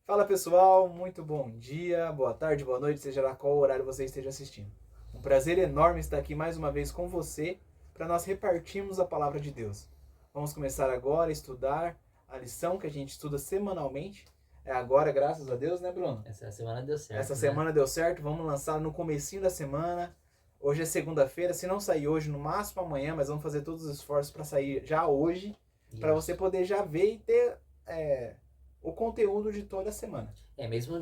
Fala pessoal, muito bom dia, boa tarde, boa noite, seja lá qual horário você esteja assistindo. Um prazer enorme estar aqui mais uma vez com você para nós repartirmos a palavra de Deus. Vamos começar agora a estudar a lição que a gente estuda semanalmente. É agora, graças a Deus, né, Bruno? Essa semana deu certo, Essa né? semana deu certo, vamos lançar no comecinho da semana. Hoje é segunda-feira, se não sair hoje, no máximo amanhã, mas vamos fazer todos os esforços para sair já hoje, para você Isso. poder já ver e ter o conteúdo de toda a semana. Mesmo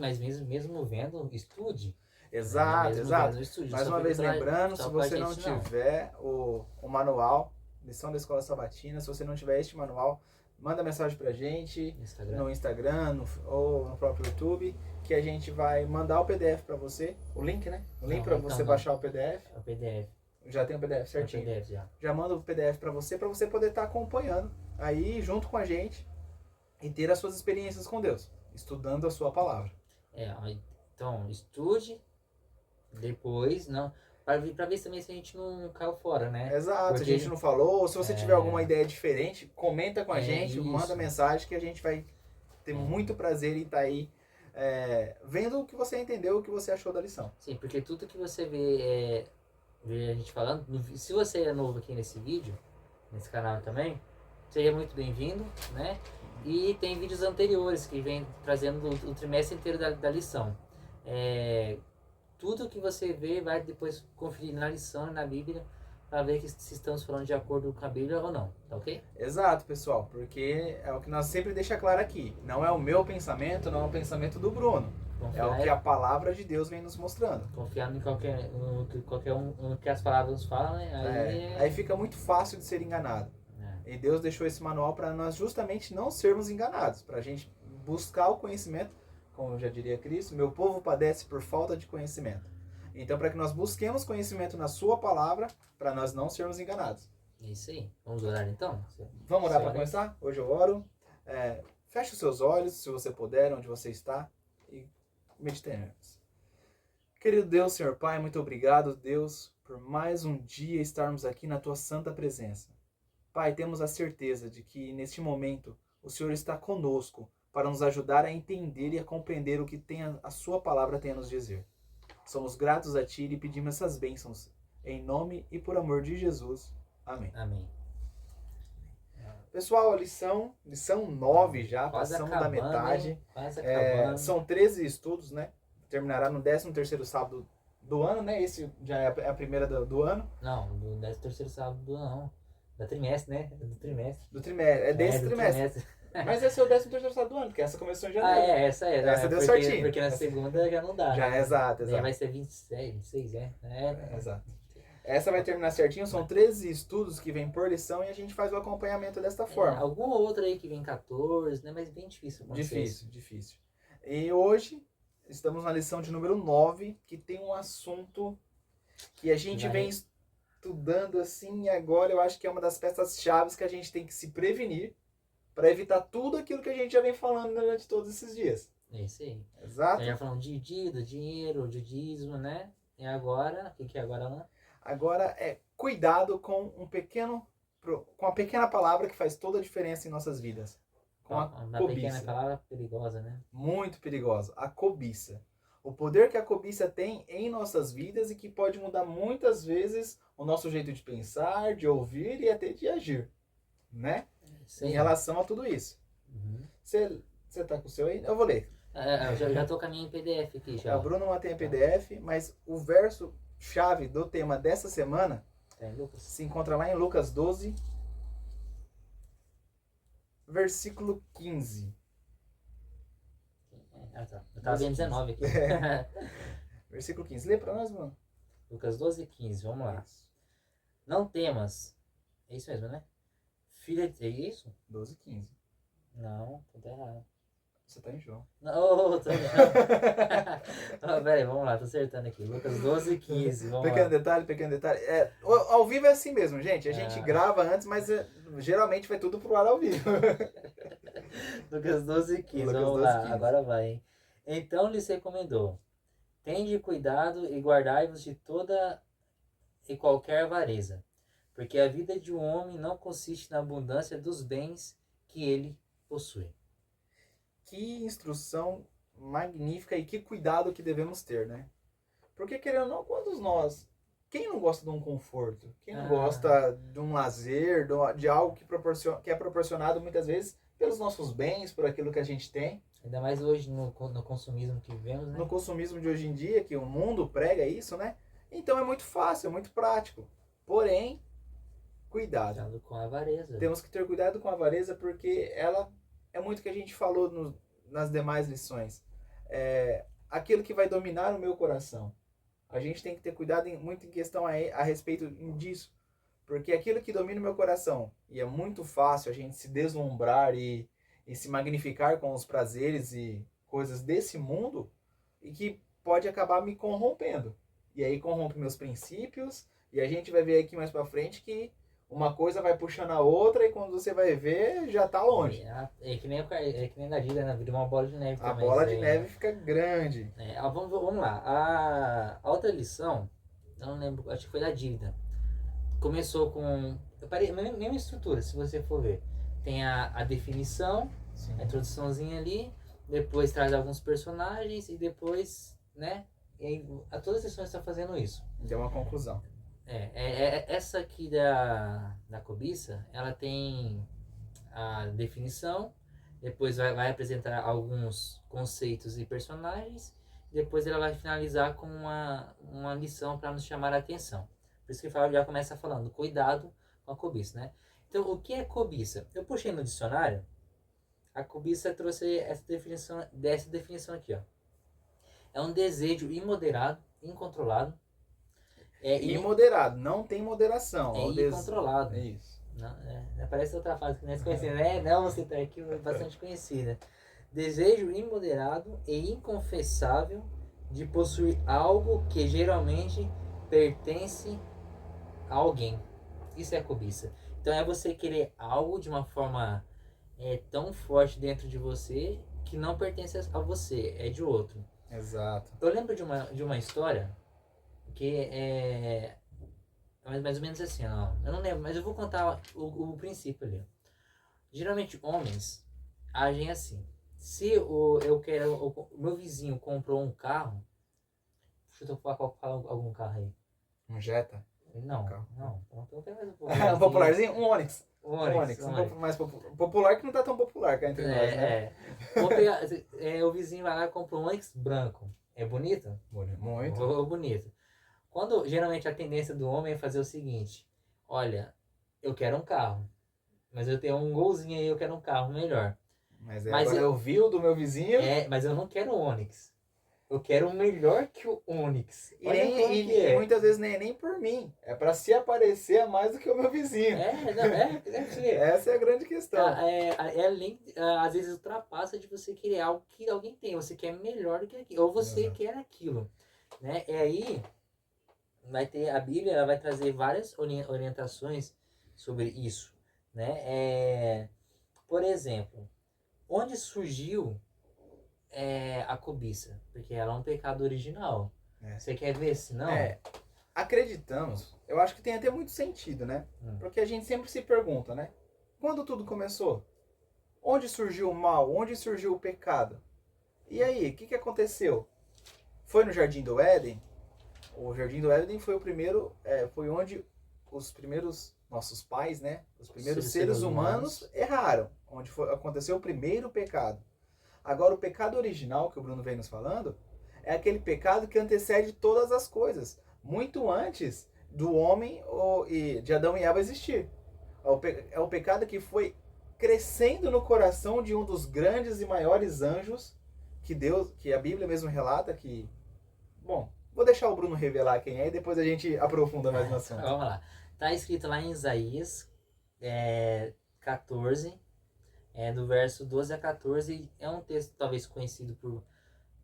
vendo, estude. Né? Exato, Mesmo vendo, exato. estude. Mais Só uma fica vez lembrando, se só com a você não gente, não. tiver o manual, lição da Escola Sabatina, se você não tiver este manual, manda mensagem pra gente Instagram. no Instagram ou no próprio YouTube, que a gente vai mandar o PDF pra você, o link, né? O link pra você baixar o PDF. É o PDF. Já tem o PDF certinho. É o PDF já. Já manda o PDF pra você poder estar acompanhando aí junto com a gente e ter as suas experiências com Deus, estudando a sua palavra. Então, estude, depois, não. Pra ver também se a gente não caiu fora, né? Exato, Porque a gente não falou. Se você tiver alguma é, ideia diferente, comenta com a gente, manda isso. mensagem que a gente vai ter muito prazer em estar aí vendo o que você entendeu, o que você achou da lição. Sim, porque tudo que você vê a gente falando, se você é novo aqui nesse vídeo, nesse canal também, seja muito bem-vindo, né? E tem vídeos anteriores que vem trazendo o trimestre inteiro da lição. Tudo que você vê vai depois conferir na lição e na Bíblia para ver que se estamos falando de acordo com a Bíblia ou não, tá ok? Exato, pessoal, porque é o que nós sempre deixa claro aqui. Não é o meu pensamento, não é o pensamento do Bruno. É o que a palavra de Deus vem nos mostrando. Confiar em qualquer um no que as palavras nos falam, né? Aí fica muito fácil de ser enganado. E Deus deixou esse manual para nós justamente não sermos enganados, para a gente buscar o conhecimento, como já diria Cristo, meu povo padece por falta de conhecimento. Então, para que nós busquemos conhecimento na sua palavra, para nós não sermos enganados. É isso aí. Vamos orar então? Vamos orar para começar? Hoje eu oro. Feche os seus olhos, se você puder, onde você está, e meditemos. Querido Deus, Senhor Pai, muito obrigado, Deus, por mais um dia estarmos aqui na tua santa presença. Pai, temos a certeza de que neste momento o Senhor está conosco para nos ajudar a entender e a compreender o que a sua palavra tem a nos dizer. Somos gratos a Ti e pedimos essas bênçãos. Em nome e por amor de Jesus. Amém. Amém. Pessoal, lição 9 já, quase passamos acabando, da metade. Quase acabando. São 13 estudos, né? Terminará no 13º sábado do ano, né? Esse já é a primeira do ano. Não, do 13º sábado do ano. Da trimestre, né? Do trimestre. Do trimestre. É desse trimestre. Mas esse é o 13º sábado do ano, porque essa começou em janeiro. Essa é. Essa deu certinho. Porque na segunda já não dá. Já né? é exato. Vai ser 27, 26, Exato. Essa vai terminar certinho, são 13 estudos que vem por lição e a gente faz o acompanhamento desta forma. Alguma outra aí que vem 14, né? Mas bem difícil. Difícil. E hoje estamos na lição de número 9, que tem um assunto que a gente vem estudando assim, e agora eu acho que é uma das peças-chave que a gente tem que se prevenir para evitar tudo aquilo que a gente já vem falando durante todos esses dias. É isso aí. Exato. Já falando de do dinheiro, de dízimo, né? E agora, o que é agora, Alan? Agora é cuidado com a pequena palavra que faz toda a diferença em nossas vidas. Com a cobiça. Pequena palavra perigosa, né? Muito perigosa. A cobiça. O poder que a cobiça tem em nossas vidas e que pode mudar muitas vezes o nosso jeito de pensar, de ouvir e até de agir. Né? Sim. Em relação a tudo isso. Você tá com o seu aí? Eu vou ler. Eu já tô com a minha em PDF aqui já. A Bruna mantém a PDF, mas o verso chave do tema dessa semana se encontra lá em Lucas 12, versículo 15. Tá. Eu tava vendo 19 aqui. Versículo 15. Lê pra nós, mano. Lucas 12, 15. Vamos lá. Não temas. É isso mesmo, né? Filha de... É isso? 12, 15. Não, tudo errado. Você tá em João. Não, tô errado. Peraí, vamos lá, tô acertando aqui. Lucas 12, 15. Vamos pequeno detalhe. Ao vivo é assim mesmo, gente. A gente grava antes, mas geralmente vai tudo pro ar ao vivo. Lucas 12, 15. Vamos lá, 15. Agora vai, hein? Então lhes recomendou: tende cuidado e guardai-vos de toda e qualquer avareza, porque a vida de um homem não consiste na abundância dos bens que ele possui. Que instrução magnífica e que cuidado que devemos ter, né? Porque, querendo ou não, quando nós... Quem não gosta de um conforto? Quem não gosta de um lazer, de algo que é proporcionado muitas vezes pelos nossos bens, por aquilo que a gente tem? Ainda mais hoje no consumismo que vivemos, né? No consumismo de hoje em dia, que o mundo prega isso, né? Então é muito fácil, é muito prático. Porém, cuidado. Cuidado com a avareza. Temos que ter cuidado com a avareza porque ela é muito o que a gente falou nas demais lições. É aquilo que vai dominar o meu coração. A gente tem que ter cuidado muito em questão a respeito disso. Porque aquilo que domina o meu coração, e é muito fácil a gente se deslumbrar e se magnificar com os prazeres e coisas desse mundo, e que pode acabar me corrompendo. E aí corrompe meus princípios, e a gente vai ver aqui mais pra frente que uma coisa vai puxando a outra, e quando você vai ver, já tá longe. É que nem na vida, né? Vira uma bola de neve também. A bola de neve fica grande. Vamos lá. A outra lição, eu não lembro, acho que foi da dívida. Começou com... mesma estrutura, se você for ver. Tem a definição, sim, a introduçãozinha ali, depois traz alguns personagens e depois, né? E aí, todas as lições estão fazendo isso. Deu uma conclusão. Essa aqui da cobiça, ela tem a definição, depois vai apresentar alguns conceitos e personagens, depois ela vai finalizar com uma lição para nos chamar a atenção. Por isso que já começa falando, cuidado com a cobiça, né? Então, o que é cobiça? Eu puxei no dicionário, a cobiça trouxe essa definição aqui, ó. É um desejo imoderado, incontrolado. Imoderado, não tem moderação. Incontrolado. É isso. Não, parece outra frase que nós conhecemos, né? Não, você tá aqui, bastante conhecida. Desejo imoderado e inconfessável de possuir algo que geralmente pertence a alguém. Isso é cobiça. Então é você querer algo de uma forma tão forte dentro de você que não pertence a você, é de outro. Exato. Eu lembro de uma história que é mais ou menos assim, ó. Eu não lembro, mas eu vou contar o princípio ali. Geralmente homens agem assim. Se o meu vizinho comprou um carro, deixa eu falar algum carro aí. Um Jetta? Não. Vamos pegar mais um pouco. Um popularzinho? Um Onix. Onix. Um pouco mais popular que não tá tão popular cá entre nós, né? Vamos pegar, o vizinho vai lá e compra um Onix branco. É bonito? Muito. Bonito. Quando geralmente a tendência do homem é fazer o seguinte: olha, eu quero um carro, mas eu tenho um golzinho aí, eu quero um carro melhor. Mas agora eu vi o do meu vizinho. Mas eu não quero o Onix. Eu quero um melhor que o Onix. E muitas vezes nem por mim. É pra se aparecer a mais do que o meu vizinho. Essa é a grande questão. Além, às vezes ultrapassa de você querer algo que alguém tem. Você quer melhor do que aquilo. Ou você quer aquilo. Né? E aí, vai ter a Bíblia, ela vai trazer várias orientações sobre isso. Né? Por exemplo, onde surgiu a cobiça? Porque ela é um pecado original. Você quer ver se não? Acreditamos. Eu acho que tem até muito sentido, né? Porque a gente sempre se pergunta, né? Quando tudo começou? Onde surgiu o mal? Onde surgiu o pecado? E aí, o que aconteceu? Foi no Jardim do Éden? O Jardim do Éden foi o primeiro, foi onde os primeiros nossos pais, né? Os primeiros seres humanos erraram. Onde aconteceu o primeiro pecado. Agora, o pecado original, que o Bruno vem nos falando, é aquele pecado que antecede todas as coisas. Muito antes do homem, de Adão e Eva existir. É o pecado que foi crescendo no coração de um dos grandes e maiores anjos que a Bíblia mesmo relata que... Bom, vou deixar o Bruno revelar quem é e depois a gente aprofunda mais no assunto. Vamos lá. Está escrito lá em Isaías 14, do verso 12 a 14. É um texto talvez conhecido por...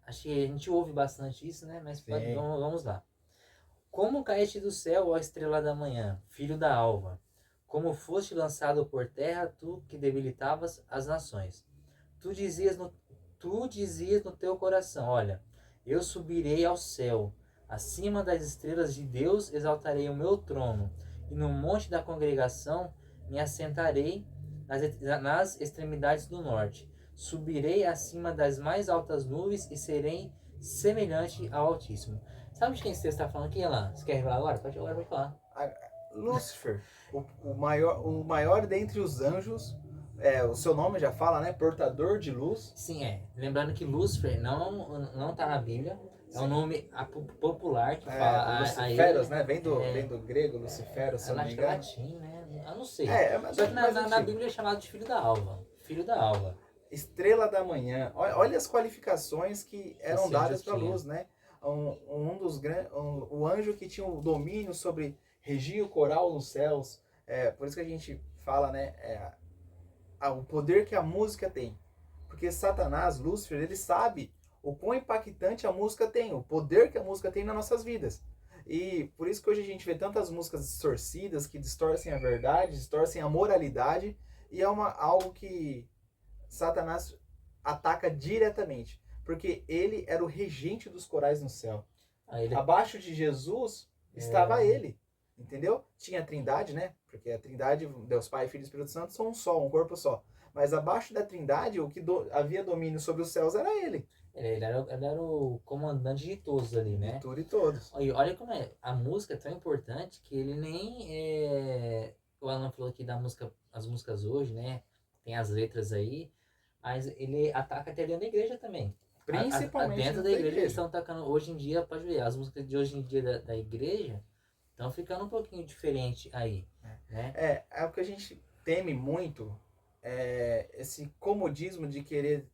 Acho que a gente ouve bastante isso, né? Mas vamos lá. Como caíste do céu, ó estrela da manhã, filho da alva, como foste lançado por terra, tu que debilitavas as nações. Tu dizias no teu coração, olha, eu subirei ao céu, acima das estrelas de Deus exaltarei o meu trono, e no monte da congregação me assentarei nas extremidades do norte. subirei acima das mais altas nuvens e serei semelhante ao Altíssimo. Sabe de quem esse texto está falando aqui, Alan? Você quer revelar agora? Pode falar. Lúcifer, o maior dentre os anjos, o seu nome já fala, né? Portador de luz. Sim, Lembrando que Lúcifer não tá na Bíblia. É um nome popular que fala Luciferos, né? Vem do grego, Luciferos, se eu não me engano. Latim, né? Eu não sei. Mas só que na Bíblia é chamado de filho da alva. Filho da alva. Estrela da manhã. Olha as qualificações que eram dadas para a luz, né? O anjo que tinha o domínio sobre regir o coral nos céus. Por isso que a gente fala, né? O poder que a música tem. Porque Satanás, Lúcifer, ele sabe o quão impactante a música tem, o poder que a música tem nas nossas vidas. E por isso que hoje a gente vê tantas músicas distorcidas, que distorcem a verdade, distorcem a moralidade, e algo que Satanás ataca diretamente. Porque ele era o regente dos corais no céu. Abaixo de Jesus estava ele. Entendeu? Tinha a Trindade, né? Porque a Trindade, Deus Pai, Filho e Espírito Santo são um só, um corpo só. Mas abaixo da Trindade, o que havia domínio sobre os céus era ele. Ele era o comandante de todos ali, né? De tudo e todos. Olha como a música é tão importante que ele nem... O Alan falou aqui as músicas hoje, né? Tem as letras aí, mas ele ataca até dentro da igreja também. Principalmente dentro da igreja. Eles estão atacando, hoje em dia, pode ver, as músicas de hoje em dia da igreja estão ficando um pouquinho diferente aí, né? É o que a gente teme muito, esse comodismo de querer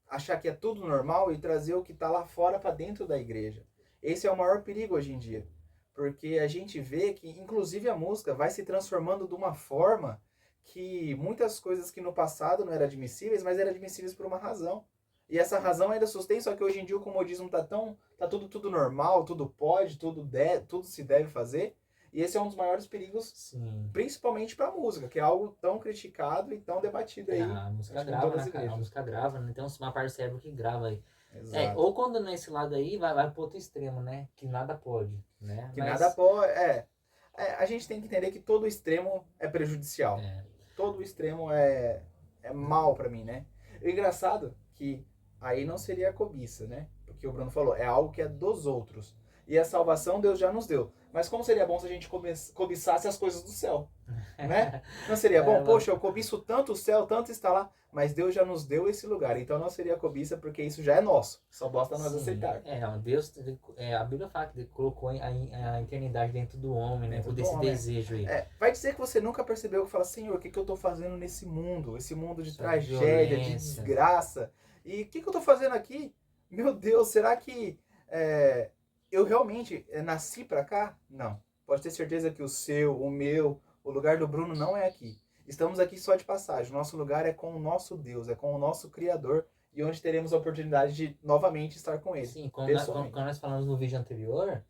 achar que é tudo normal e trazer o que está lá fora para dentro da igreja. Esse é o maior perigo hoje em dia. Porque a gente vê que, inclusive, a música vai se transformando de uma forma que muitas coisas que no passado não eram admissíveis, mas eram admissíveis por uma razão. E essa razão ainda sustém, só que hoje em dia o comodismo tá tudo normal, tudo pode, tudo se deve fazer. E esse é um dos maiores perigos, sim, principalmente para a música, que é algo tão criticado e tão debatido aí. A música grava, né? A música grava, né? Tem uma parte do cérebro que grava aí. Ou quando nesse lado aí, vai pro outro extremo, né? Que nada pode, né? Nada pode, a gente tem que entender que todo extremo é prejudicial. Todo extremo é mal para mim, né? O engraçado que aí não seria a cobiça, né? Porque o Bruno falou, é algo que é dos outros. E a salvação Deus já nos deu. Mas como seria bom se a gente cobiçasse as coisas do céu, né? Não seria bom? Poxa, eu cobiço tanto o céu, tanto está lá, mas Deus já nos deu esse lugar. Então não seria cobiça, porque isso já é nosso. Só basta nós aceitar. Deus, a Bíblia fala que ele colocou a eternidade dentro do homem, né? Por esse desejo aí. Vai dizer que você nunca percebeu, que fala, Senhor, o que eu estou fazendo nesse mundo? Esse mundo de tragédia, de desgraça. E o que eu estou fazendo aqui? Meu Deus, será que... eu realmente nasci para cá? Não. Pode ter certeza que o seu, o meu, o lugar do Bruno não é aqui. Estamos aqui só de passagem. Nosso lugar é com o nosso Deus, é com o nosso Criador, e onde teremos a oportunidade de novamente estar com Ele. Sim, quando nós falamos no vídeo anterior,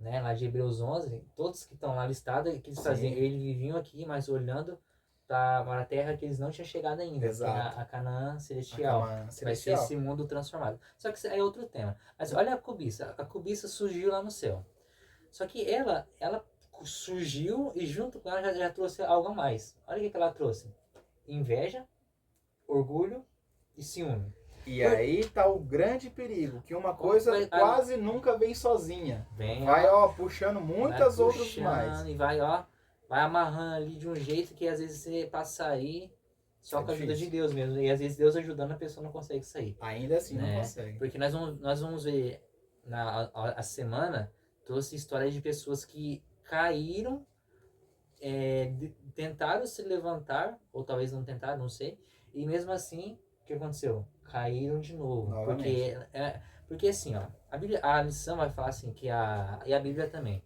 né, lá de Hebreus 11, todos que estão lá listados, que eles faziam, eles viviam aqui, mas olhando para a terra que eles não tinham chegado ainda. Exato. A Canaã celestial. Vai ser esse mundo transformado. Só que isso é outro tema. Mas olha a cobiça. A cobiça surgiu lá no céu. Só que ela surgiu e junto com ela já trouxe algo a mais. Olha o que ela trouxe. Inveja, orgulho e ciúme. E aí tá o grande perigo, que uma coisa quase nunca vem sozinha. Vai puxando muitas outras mais. E vai amarrando ali de um jeito que às vezes você passa aí só com a ajuda de Deus mesmo. E às vezes Deus ajudando a pessoa não consegue sair. Ainda assim não consegue. Porque nós vamos ver a semana, trouxe histórias de pessoas que caíram, tentaram se levantar, ou talvez não tentaram, não sei. E mesmo assim, o que aconteceu? Caíram de novo. Porque assim, a lição vai falar assim, e a Bíblia também,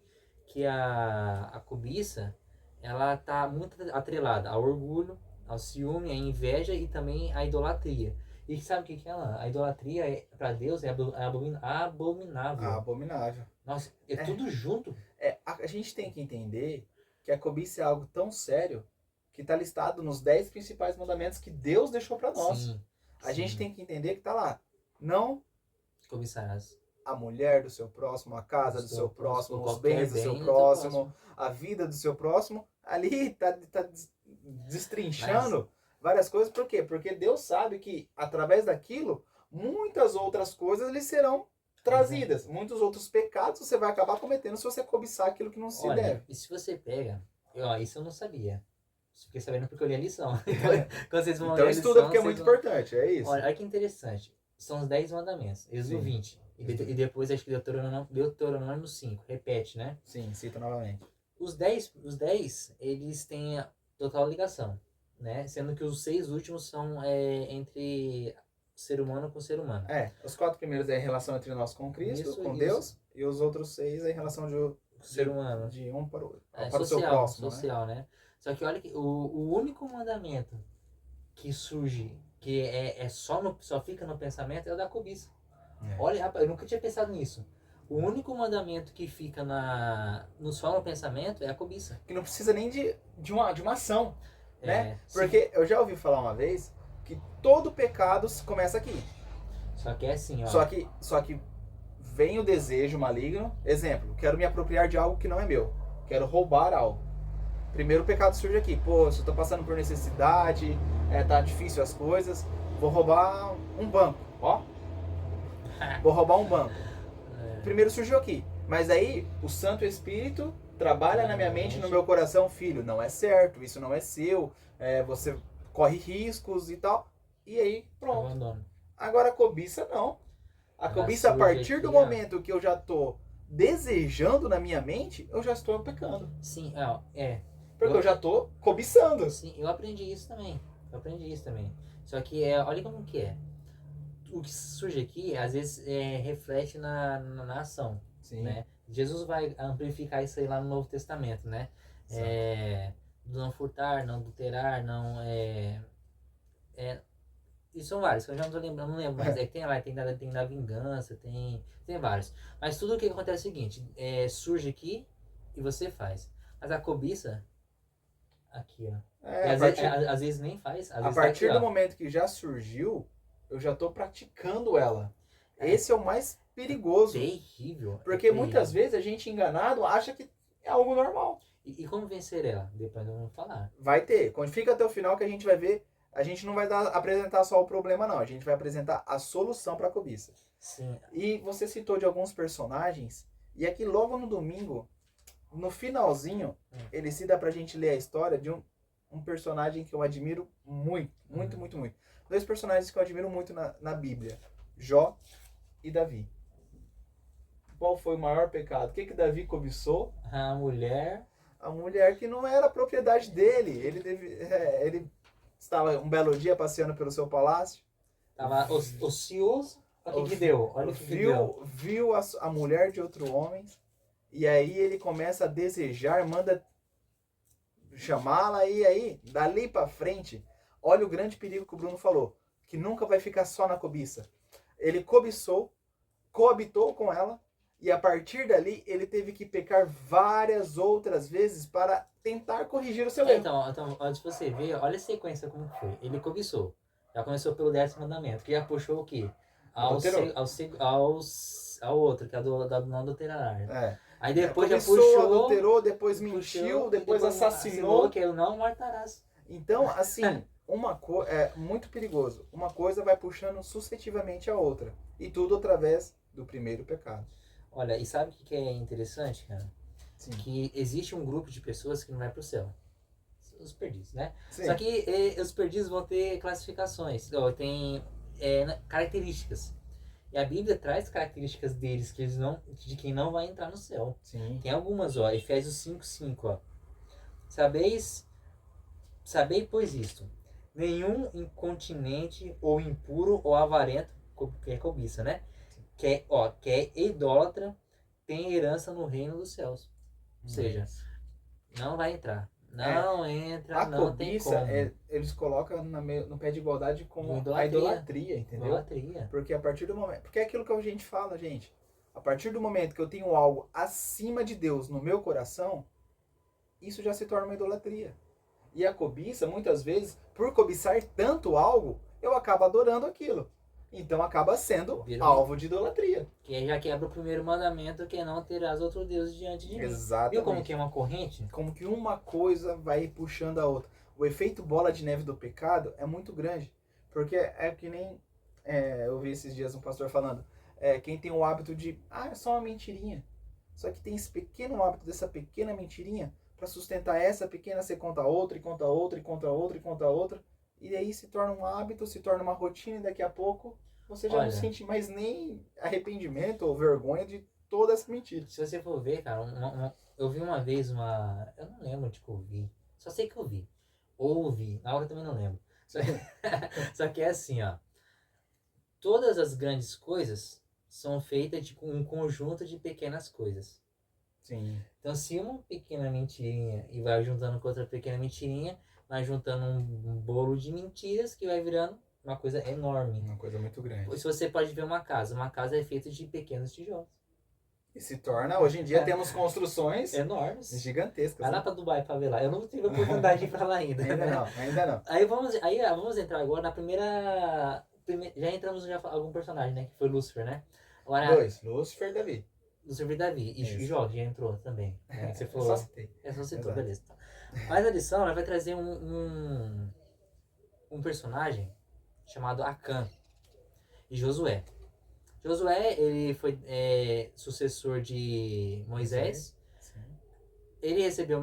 que a cobiça, ela tá muito atrelada ao orgulho, ao ciúme, à inveja e também à idolatria. E sabe o que é ela? A idolatria para Deus é abominável. Abominável. Nossa, tudo junto. A gente tem que entender que a cobiça é algo tão sério que está listado nos 10 principais mandamentos que Deus deixou para nós. Sim. A gente tem que entender que está lá. Não cobiçarás a mulher do seu próximo, a casa do seu próximo, os bens do seu próximo, a vida do seu próximo. Ali está destrinchando várias coisas. Por quê? Porque Deus sabe que através daquilo, muitas outras coisas lhe serão trazidas. Muitos outros pecados você vai acabar cometendo se você cobiçar aquilo que não se deve. E se você pega... isso eu não sabia. Fiquei sabendo porque eu li a lição. Quando vocês vão Então ler a estuda lição, porque é muito importante, é isso. Olha que interessante. São os 10 mandamentos. Êxodo 20. E depois acho que Deuteronômio 5. Repete, né? Sim, cita novamente. Os 10, eles têm a total ligação, né? Sendo que os 6 últimos são entre ser humano com ser humano. Os 4 primeiros é em relação entre nós com Cristo, com Deus, e os outros 6 é em relação de ser humano. De um para o outro. Para social, o seu próximo, social, né? Só que olha que o único mandamento que surge, que só fica no pensamento, é o da cobiça. Olha, rapaz, eu nunca tinha pensado nisso. O único mandamento que fica só no pensamento é a cobiça. Que não precisa nem de uma ação, né? Porque eu já ouvi falar uma vez que todo pecado começa aqui. Só que é assim, ó. Só que vem o desejo maligno. Exemplo, quero me apropriar de algo que não é meu. Quero roubar algo. Primeiro o pecado surge aqui. Pô, se eu tô passando por necessidade, tá difícil as coisas, vou roubar um banco, ó. Vou roubar um banco. Primeiro surgiu aqui. Mas aí o Santo Espírito trabalha na minha mente, no meu coração, filho, não é certo, isso não é seu, você corre riscos e tal. E aí, pronto. Abandono. Agora a cobiça não. A cobiça, a partir do momento que eu já tô desejando na minha mente, eu já estou pecando. Sim, Porque eu já tô cobiçando. Sim, eu aprendi isso também. Só que olha como que é. O que surge aqui, às vezes, reflete na ação. Sim. Né? Jesus vai amplificar isso aí lá no Novo Testamento, né? Não furtar, não adulterar, não... E são vários, que eu já não tô lembrando, não lembro, mas tem da vingança, tem vários. Mas tudo o que acontece é o seguinte, surge aqui e você faz. Mas a cobiça, aqui, ó. Às vezes nem faz. A partir do momento que já surgiu, eu já tô praticando ela. Esse é o mais perigoso. Terrível. Porque muitas vezes a gente enganado acha que é algo normal. E como vencer ela? Depois nós vamos falar. Vai ter. Quando fica até o final que a gente vai ver, a gente não vai apresentar só o problema não, a gente vai apresentar a solução para a cobiça. Sim. E você citou de alguns personagens, e aqui logo no domingo, no finalzinho, ele cita pra gente ler a história de um personagem que eu admiro muito. 2 personagens que eu admiro muito na Bíblia, Jó e Davi. Qual foi o maior pecado? O que Davi cobiçou? A mulher que não era propriedade dele. Ele estava um belo dia passeando pelo seu palácio. Estava ocioso. Olha o que deu. Olha o que deu. Viu a mulher de outro homem. E aí ele começa a desejar, manda chamá-la. E aí, dali pra frente, olha o grande perigo que o Bruno falou. Que nunca vai ficar só na cobiça. Ele cobiçou, coabitou com ela. E a partir dali, ele teve que pecar várias outras vezes para tentar corrigir o seu erro. Então, antes de você ver, olha a sequência como foi. Ele cobiçou. Já começou pelo 10º mandamento, que já puxou o quê? Ao outro, que é do não adulterar. Aí depois já puxou... adulterou, depois mentiu, depois assassinou. Que eu não matarás. Então, assim, é muito perigoso. Uma coisa vai puxando sucessivamente a outra. E tudo através do primeiro pecado. Olha, e sabe o que é interessante, cara? Sim. Que existe um grupo de pessoas que não vai pro céu. Os perdidos, né? Sim. Só que os perdidos vão ter classificações, tem características. E a Bíblia traz características deles, de quem não vai entrar no céu. Sim. Tem algumas, ó, Efésios 5:5, ó. Sabei, pois isto, nenhum incontinente ou impuro ou avarento, que é cobiça, né? Que é idólatra, tem herança no reino dos céus. Ou seja, não vai entrar. Não entra, a não tem como. Eles colocam no pé de igualdade com a idolatria, entendeu? Idolatria. Porque a partir do momento... Porque é aquilo que a gente fala, gente. A partir do momento que eu tenho algo acima de Deus no meu coração, isso já se torna uma idolatria. E a cobiça, muitas vezes, por cobiçar tanto algo, eu acabo adorando aquilo. Então acaba sendo alvo de idolatria. Que já quebra o primeiro mandamento, que é não terás outro Deus diante de mim. Exatamente. Viu como que é uma corrente? Como que uma coisa vai puxando a outra. o efeito bola de neve do pecado é muito grande. Porque é que nem eu vi esses dias um pastor falando, quem tem o hábito de, é só uma mentirinha. Só que tem esse pequeno hábito dessa pequena mentirinha, para sustentar essa pequena, você conta outra, e conta outra, e conta outra, e conta outra. E aí se torna um hábito, se torna uma rotina, e daqui a pouco você já não sente mais nem arrependimento ou vergonha de toda essa mentira. Se você for ver, cara, eu vi uma vez eu não lembro de que eu vi. Só sei que eu vi. Ouvi, na hora eu também não lembro. Só que é assim, ó. Todas as grandes coisas são feitas de um conjunto de pequenas coisas. Sim. Então, se uma pequena mentirinha e vai juntando com outra pequena mentirinha, vai juntando um bolo de mentiras que vai virando uma coisa enorme. Uma coisa muito grande. Se você pode ver uma casa é feita de pequenos tijolos. E se torna, hoje em dia temos construções enormes, gigantescas. Vai lá para Dubai para ver lá. Eu não tive a oportunidade de ir para lá ainda. Ainda não. Aí vamos entrar agora na primeira. Já entramos em algum personagem, né? Que foi Lúcifer, né? Agora, Lúcifer e Davi. Lúcifer e Davi. E Jó já entrou também. Né? Você falou. Só citei. Só citou, beleza. Mas a lição ela vai trazer um personagem chamado Acã e Josué. Josué, ele foi sucessor de Moisés. Sim. Ele recebeu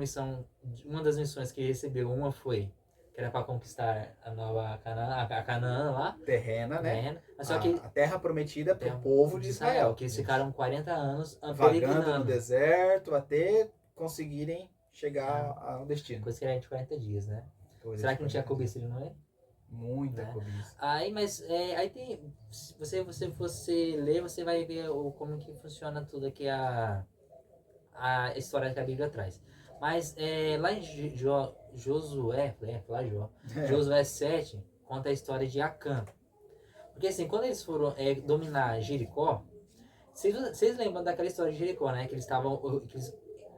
uma das missões que ele recebeu, que era para conquistar a nova Canaã lá. Terrena, né? Mas só que a terra prometida para o povo de Israel. Que eles ficaram 40 anos vagando no deserto até conseguirem chegar ao destino. Coisa que era de 40 dias, né? Será que não tinha cobiça ele, não é? Muita cobiça. Aí tem. Se você ler, você vai ver como que funciona tudo aqui a história que a Bíblia traz. Mas lá em Josué 7, conta a história de Acã. Porque assim, quando eles foram dominar Jericó, vocês lembram daquela história de Jericó, né? Que eles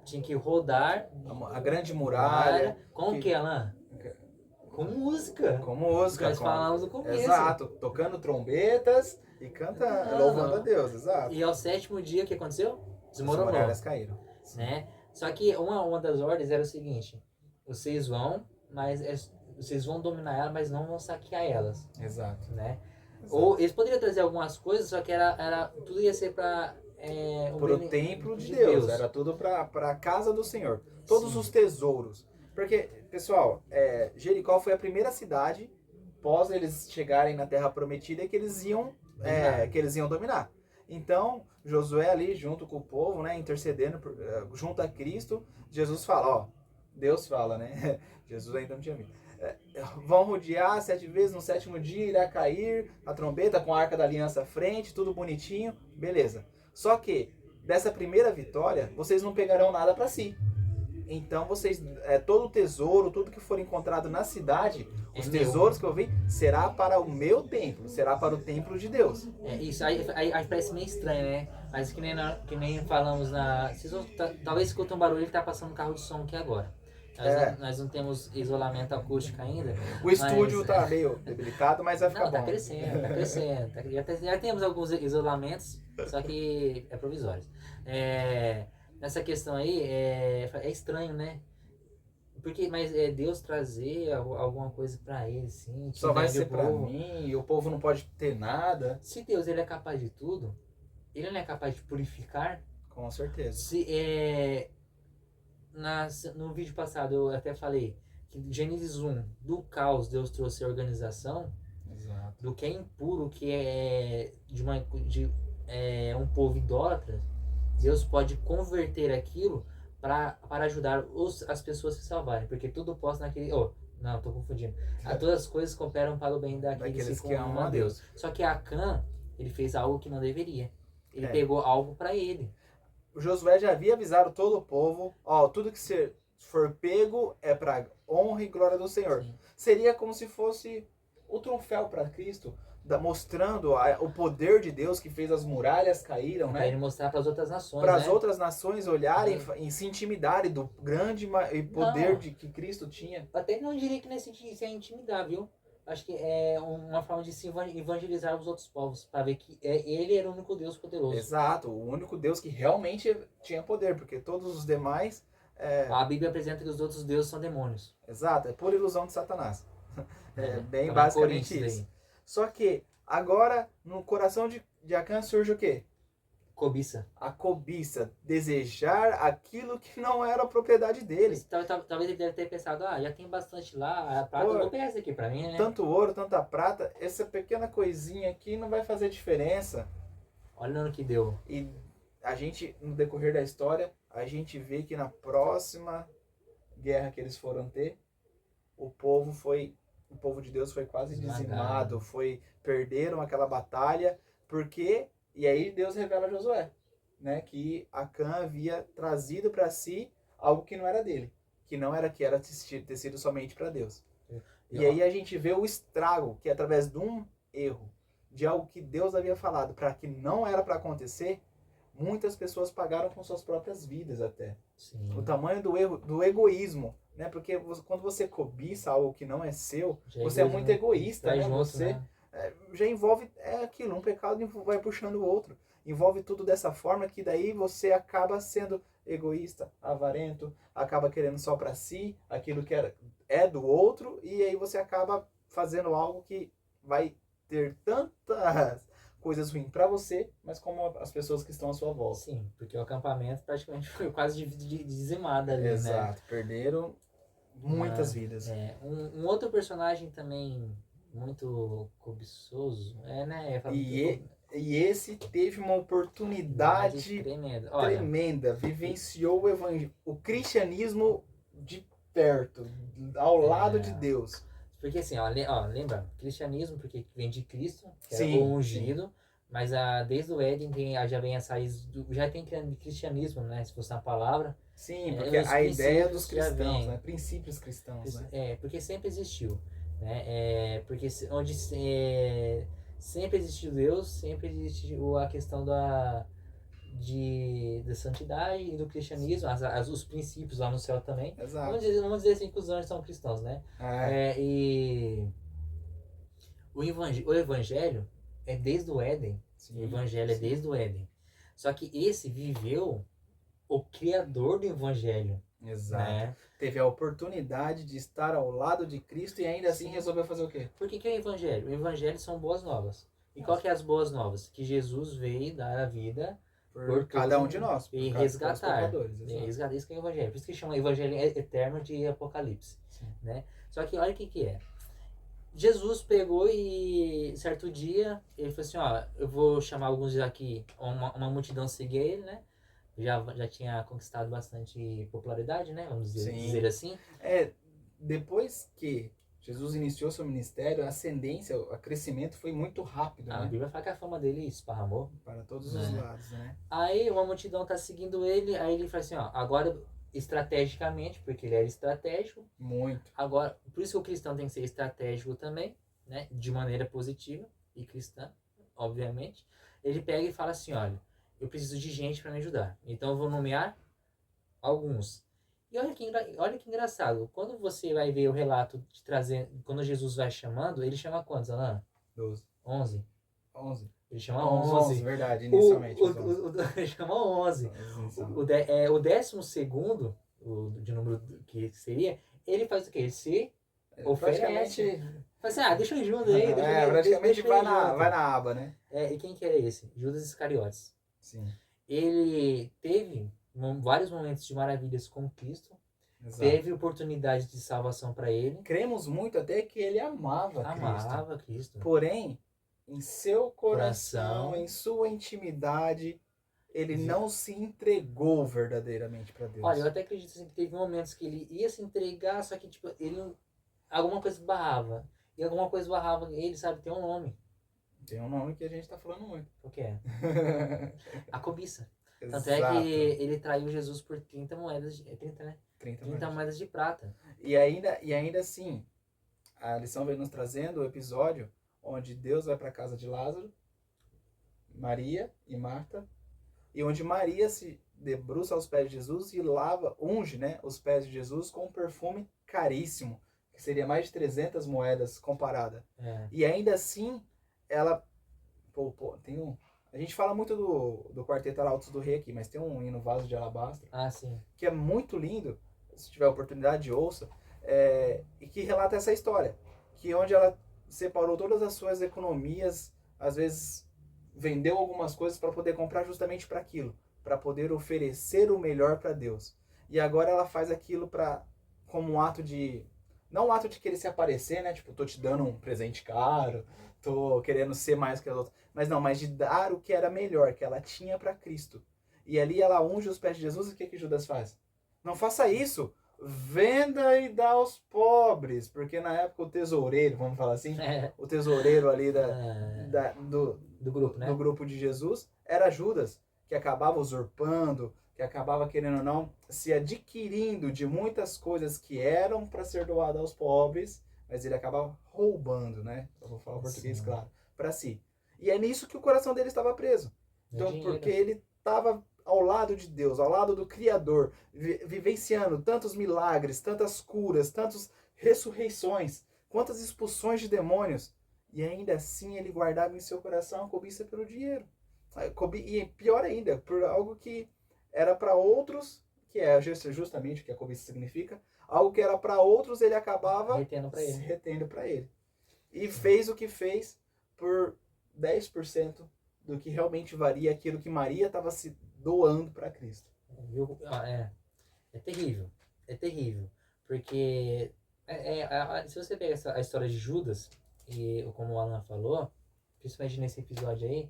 tinham que rodar a grande muralha. Com o que, Alan? Com música. Nós falamos no começo. Exato, tocando trombetas e louvando a Deus, exato. E ao 7º dia, o que aconteceu? Desmoronou. As muralhas caíram. Né? Só que uma das ordens era o seguinte: vocês vão dominar ela, mas não vão saquear elas. Exato. Né? Exato. Ou eles poderiam trazer algumas coisas, só que tudo ia ser para o templo de Deus. Era tudo para a casa do Senhor. Todos os tesouros. Porque, pessoal, Jericó foi a primeira cidade, após eles chegarem na Terra Prometida, que eles iam dominar. Então, Josué ali, junto com o povo, né, intercedendo junto a Cristo, Deus fala, né? Jesus ainda não tinha vindo. Vão rodear 7 vezes, no 7º dia irá cair a trombeta com a Arca da Aliança à frente, tudo bonitinho, beleza. Só que, dessa primeira vitória, vocês não pegarão nada para si. Então vocês, todo o tesouro, tudo que for encontrado na cidade, os tesouros que eu vi, será para o meu templo, será para o templo de Deus. Isso aí parece meio estranho, né? Mas que nem falamos vocês talvez escutem um barulho que tá passando um carro de som aqui agora. Nós não temos isolamento acústico ainda. O estúdio tá meio debilitado, mas vai ficar bom. Tá crescendo. Já temos alguns isolamentos, só que é provisórios. Nessa questão aí, é estranho, né? Mas Deus trazer alguma coisa pra ele, sim. Só vai ser pra mim, e o povo não pode ter nada. Se Deus ele é capaz de tudo, ele não é capaz de purificar? Com certeza. No vídeo passado eu até falei que Gênesis 1, do caos Deus trouxe a organização. Exato. Do que é impuro, que é um povo idólatra. Deus pode converter aquilo para ajudar as pessoas a se salvarem. Porque tudo possa naquele... não, estou confundindo. Todas as coisas cooperam para o bem daqueles que amam a Deus. Só que Acã, ele fez algo que não deveria. Ele pegou algo para ele. O Josué já havia avisado todo o povo, tudo que for pego é para honra e glória do Senhor. Sim. Seria como se fosse o troféu para Cristo, mostrando o poder de Deus que fez as muralhas caíram, né? Para ele mostrar para as outras nações, para as outras nações olharem e se intimidarem do grande poder que Cristo tinha. Até não diria que não é intimidar, viu? Acho que é uma forma de se evangelizar os outros povos, para ver que ele era o único Deus poderoso. Exato, o único Deus que realmente tinha poder, porque todos os demais A Bíblia apresenta que os outros deuses são demônios. Exato, é pura ilusão de Satanás. É bem basicamente isso. Só que agora no coração de Acã surge o quê? Cobiça. A cobiça, desejar aquilo que não era a propriedade dele. Talvez ele deve ter pensado, já tem bastante lá, a prata, eu vou pegar essa aqui pra mim, né? Tanto ouro, tanta prata, essa pequena coisinha aqui não vai fazer diferença. Olha no que deu. E a gente, no decorrer da história, a gente vê que na próxima guerra que eles foram ter, o povo de Deus foi quase dizimado, perderam aquela batalha, porque, e aí Deus revela a Josué, né, que Acã havia trazido para si algo que não era dele, que era ter sido somente para Deus. E aí a gente vê o estrago, que através de um erro, de algo que Deus havia falado para que não era para acontecer, muitas pessoas pagaram com suas próprias vidas até. Sim. O tamanho do erro, do egoísmo, né? Porque quando você cobiça algo que não é seu, você é muito egoísta, né? Você já envolve aquilo, um pecado vai puxando o outro. Envolve tudo dessa forma que daí você acaba sendo egoísta, avarento, acaba querendo só para si aquilo que é do outro, e aí você acaba fazendo algo que vai ter tantas coisas ruins para você, mas como as pessoas que estão à sua volta. Sim, porque o acampamento praticamente foi quase dizimado ali, Exato, perderam muitas vidas. Um outro personagem também muito cobiçoso, né? E esse teve uma oportunidade tremenda. Vivenciou o cristianismo de perto, ao lado de Deus. Porque assim, lembra, cristianismo, porque vem de Cristo, que era o ungido, mas desde o Éden já vem essa já tem cristianismo, né? Se fosse na palavra. Sim, porque a ideia dos cristãos, né? Princípios cristãos, né? Porque sempre existiu, né? Porque onde sempre existiu Deus, sempre existiu a questão da santidade e do cristianismo, os princípios lá no céu também. Exato. Vamos dizer assim que os anjos são cristãos, né? E o evangelho é desde o Éden. Sim, o evangelho é desde o Éden. Só que esse viveu o criador do evangelho. Exato. Né? Teve a oportunidade de estar ao lado de Cristo e ainda assim resolveu fazer o quê? Por que é o evangelho? O evangelho são boas novas. E qual que é as boas novas? Que Jesus veio dar a vida por cada um de nós. E resgatar. Isso que é o evangelho. Por isso que chama evangelho eterno de Apocalipse. Né? Só que olha o que é. Jesus pegou e certo dia ele falou assim, eu vou chamar alguns aqui, uma multidão seguir ele, né? Já tinha conquistado bastante popularidade, né? Vamos dizer assim. Depois que Jesus iniciou seu ministério, a ascendência, o crescimento foi muito rápido, né? A Bíblia fala que a fama dele esparramou. Para todos os lados, né? Aí uma multidão tá seguindo ele, aí ele fala assim, agora estrategicamente, porque ele era estratégico. Muito. Agora, por isso que o cristão tem que ser estratégico também, né? De maneira positiva e cristã, obviamente. Ele pega e fala assim, olha, eu preciso de gente para me ajudar. Então eu vou nomear alguns. E olha que engraçado. Quando você vai ver o relato de trazer, quando Jesus vai chamando, ele chama quantos, Alan? 12. 11. 11. Ele chama 11. Verdade, inicialmente. Ele chama 11. O 12º, de número que seria, ele faz o quê? Ele se oferece. Faz assim, deixa eu junto aí. Praticamente vai na aba, né? E quem que era esse? Judas Iscariotes. Sim. Ele teve vários momentos de maravilhas com Cristo. Exato. Teve oportunidade de salvação para ele. Cremos muito até que ele amava Cristo. Porém, em seu coração, em sua intimidade, ele não se entregou verdadeiramente para Deus. Olha, eu até acredito assim, que teve momentos que ele ia se entregar, só que tipo, alguma coisa barrava. E alguma coisa barrava ele, sabe? Tem um nome. Tem um nome que a gente tá falando muito. O que é? A cobiça. Tanto é que ele traiu Jesus por 30 moedas. 30, né? 30 moedas de prata. E ainda assim, a lição vem nos trazendo o episódio onde Deus vai para a casa de Lázaro, Maria e Marta, e onde Maria se debruça aos pés de Jesus e unge, né, os pés de Jesus com um perfume caríssimo, que seria mais de 300 moedas comparada. E ainda assim, ela A gente fala muito do Quarteto Arautos do Rei aqui, mas tem um hino Vaso de Alabastro, sim. que é muito lindo, se tiver oportunidade, ouça, e que relata essa história, que onde ela separou todas as suas economias, às vezes vendeu algumas coisas para poder comprar justamente para aquilo, para poder oferecer o melhor para Deus. E agora ela faz aquilo como um ato de, não um ato de querer se aparecer, né? Tipo, tô te dando um presente caro, tô querendo ser mais que as outras, mas de dar o que era melhor, que ela tinha para Cristo. E ali ela unge os pés de Jesus, e o que Judas faz? Não faça isso. Venda e dá aos pobres. Porque na época o tesoureiro, vamos falar assim, o tesoureiro ali do grupo, né? do grupo de Jesus era Judas, que acabava usurpando, que acabava, querendo ou não, se adquirindo de muitas coisas que eram para ser doado aos pobres, mas ele acabava roubando, né? Eu vou falar português, claro, para si. E é nisso que o coração dele estava preso. Então, porque ele estava ao lado de Deus, ao lado do Criador, vivenciando tantos milagres, tantas curas, tantas ressurreições, quantas expulsões de demônios, e ainda assim ele guardava em seu coração a cobiça pelo dinheiro. E pior ainda, por algo que era para outros, que é justamente o que a cobiça significa, algo que era para outros, ele acabava retendo para ele. E fez o que fez por 10% do que realmente valia aquilo que Maria estava se doando para Cristo. É terrível. É terrível. Porque se você pega a história de Judas, e como o Alan falou, principalmente nesse episódio aí,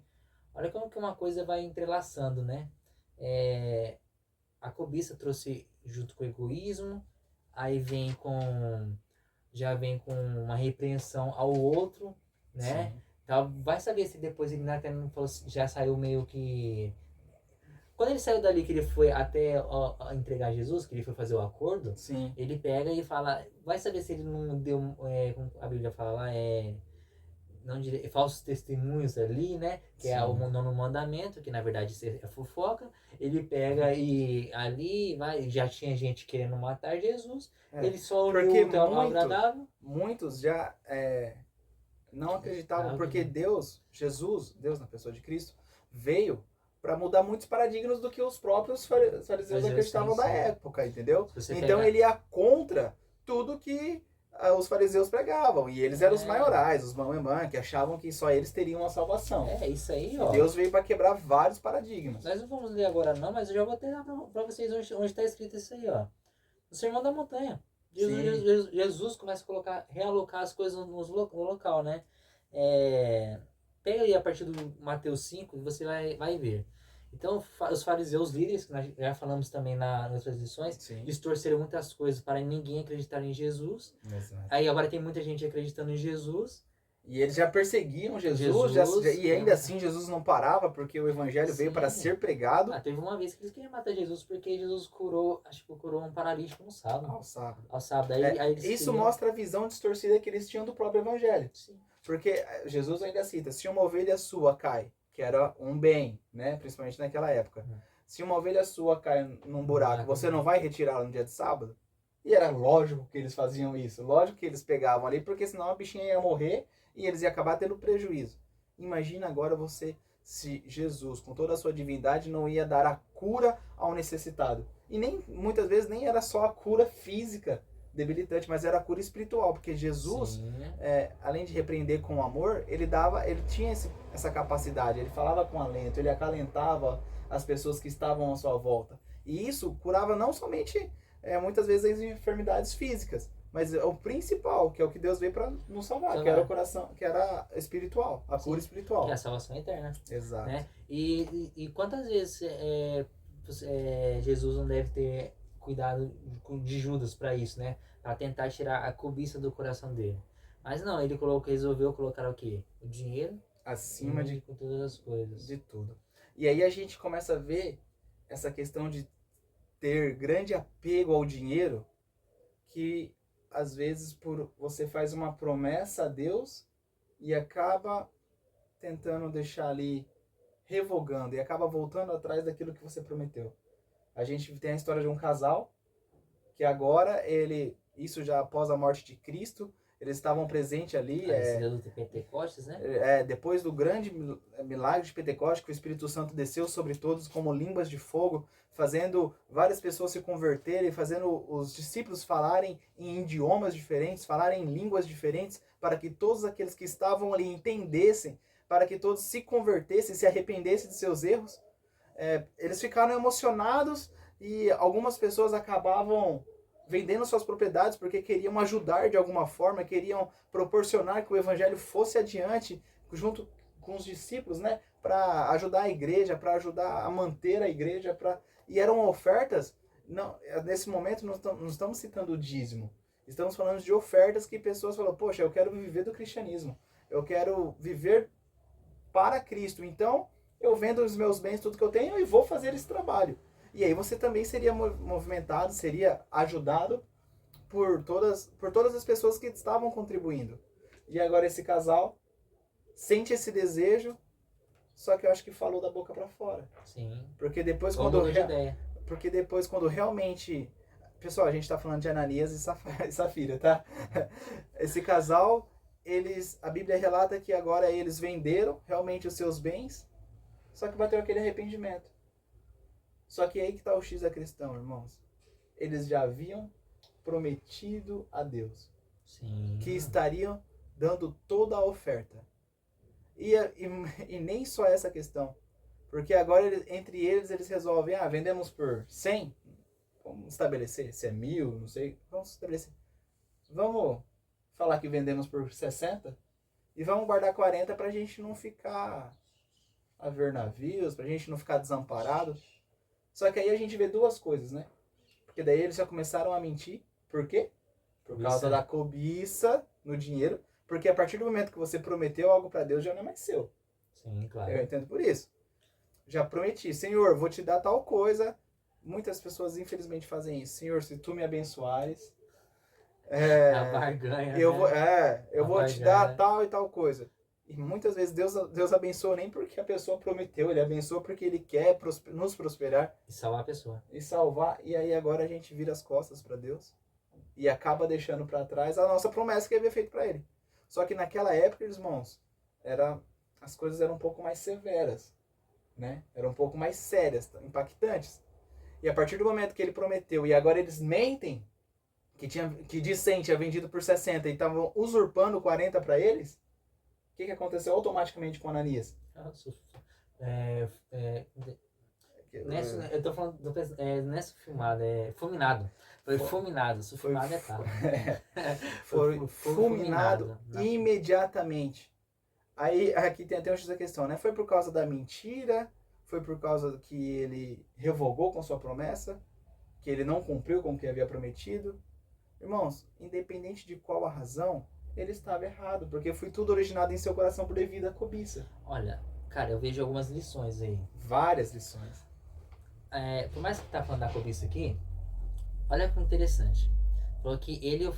olha como que uma coisa vai entrelaçando, né? A cobiça trouxe junto com o egoísmo, aí já vem com uma repreensão ao outro, né? Então, vai saber se depois ele até não falou, já saiu meio que... Quando ele saiu dali, que ele foi até entregar Jesus, que ele foi fazer o acordo, ele pega e fala, vai saber se ele não deu, como a Bíblia fala lá, não diria, falsos testemunhos ali, né? Que é o nono mandamento, que na verdade é fofoca. Ele pega e ali já tinha gente querendo matar Jesus. Ele só uniu o agradável. Muitos já não acreditavam, porque Deus na pessoa de Cristo, veio para mudar muitos paradigmas do que os próprios fariseus acreditavam da época, entendeu? Então ele ia contra tudo que os fariseus pregavam, e eles eram os maiorais, os mamemã, que achavam que só eles teriam a salvação. Isso aí, ó. E Deus veio para quebrar vários paradigmas. Nós não vamos ler agora não, mas eu já vou ter para vocês onde está escrito isso aí, ó. No Sermão da Montanha. Jesus começa a realocar as coisas no local, né? Pega aí a partir do Mateus 5 e você vai ver. Então, os fariseus líderes, que nós já falamos também nas outras lições, distorceram muitas coisas para ninguém acreditar em Jesus. Exato. Aí agora tem muita gente acreditando em Jesus. E eles já perseguiam Jesus e ainda assim Jesus não parava, porque o evangelho veio para ser pregado. Teve uma vez que eles queriam matar Jesus, porque Jesus curou um paralítico no sábado. Ao sábado. Aí isso mostra a visão distorcida que eles tinham do próprio evangelho. Porque Jesus ainda cita, se uma ovelha sua cai, que era um bem, né? Principalmente naquela época. Se uma ovelha sua cai num buraco, você não vai retirá-la no dia de sábado? E era lógico que eles faziam isso. Lógico que eles pegavam ali, porque senão a bichinha ia morrer e eles iam acabar tendo prejuízo. Imagina agora se Jesus, com toda a sua divindade, não ia dar a cura ao necessitado. E muitas vezes nem era só a cura física debilitante, mas era a cura espiritual, porque Jesus, além de repreender com amor, ele tinha essa capacidade, ele falava com alento, ele acalentava as pessoas que estavam à sua volta. E isso curava não somente, muitas vezes, as enfermidades físicas, mas o principal, que é o que Deus veio para nos salvar, que era o coração, que era espiritual, a cura espiritual. Que é a salvação eterna. Exato. Né? E quantas vezes Jesus não deve ter cuidado de Judas para isso, né? Para tentar tirar a cobiça do coração dele. Mas não, ele resolveu colocar o quê? O dinheiro acima de todas as coisas. De tudo. E aí a gente começa a ver essa questão de ter grande apego ao dinheiro, que às vezes você faz uma promessa a Deus e acaba tentando deixar ali, revogando, e acaba voltando atrás daquilo que você prometeu. A gente tem a história de um casal que agora isso já após a morte de Cristo, eles estavam presentes ali. Do Pentecostes, né? Depois do grande milagre de Pentecostes, que o Espírito Santo desceu sobre todos como línguas de fogo, fazendo várias pessoas se converterem, fazendo os discípulos falarem em idiomas diferentes, falarem em línguas diferentes, para que todos aqueles que estavam ali entendessem, para que todos se convertessem, se arrependessem de seus erros. Eles ficaram emocionados e algumas pessoas acabavam vendendo suas propriedades porque queriam ajudar de alguma forma, queriam proporcionar que o evangelho fosse adiante junto com os discípulos, né, para ajudar a igreja, para ajudar a manter a igreja, e eram ofertas. Não, nesse momento não estamos citando o dízimo, estamos falando de ofertas que pessoas falam: poxa, eu quero viver do cristianismo, eu quero viver para Cristo, então eu vendo os meus bens, tudo que eu tenho, e vou fazer esse trabalho. E aí você também seria movimentado, seria ajudado por todas as pessoas que estavam contribuindo. E agora esse casal sente esse desejo, só que eu acho que falou da boca para fora. Sim. Porque depois quando realmente... Pessoal, a gente está falando de Ananias e Safira, tá? Esse casal, a Bíblia relata que agora eles venderam realmente os seus bens, só que bateu aquele arrependimento. Só que aí que está o X da questão, irmãos. Eles já haviam prometido a Deus. Sim. Que estariam dando toda a oferta. E nem só essa questão. Porque agora, entre eles resolvem: vendemos por 100? Vamos estabelecer, se é 1.000, não sei. Vamos estabelecer. Vamos falar que vendemos por 60? E vamos guardar 40 para a gente não ficar a ver navios, para a gente não ficar desamparado. Só que aí a gente vê duas coisas, né? Porque daí eles já começaram a mentir. Por quê? Por causa da cobiça no dinheiro. Porque a partir do momento que você prometeu algo para Deus, já não é mais seu. Sim, claro. Eu entendo por isso. Já prometi: Senhor, vou te dar tal coisa. Muitas pessoas, infelizmente, fazem isso. Senhor, se tu me abençoares, a barganha, eu vou te dar tal e tal coisa. E muitas vezes Deus abençoa nem porque a pessoa prometeu, Ele abençoa porque Ele quer nos prosperar. E salvar a pessoa. E aí agora a gente vira as costas para Deus e acaba deixando para trás a nossa promessa que havia feito para Ele. Só que naquela época, irmãos, as coisas eram um pouco mais severas, né? Eram um pouco mais sérias, impactantes. E a partir do momento que Ele prometeu e agora eles mentem, que de 100 tinha vendido por 60 e estavam usurpando 40 para eles, o que aconteceu automaticamente com Ananias? Eu tô falando não é fulminado, é fulminado. Foi fulminado. Fulminado é tal. Foi fulminado imediatamente. Aí aqui tem até uma questão, né? Foi por causa da mentira? Foi por causa que ele revogou com sua promessa? Que ele não cumpriu com o que havia prometido? Irmãos, independente de qual a razão, ele estava errado, porque foi tudo originado em seu coração por devido à cobiça. Olha, cara, eu vejo algumas lições aí. Várias lições. Por mais que tá falando da cobiça aqui, olha que interessante. Falou que ele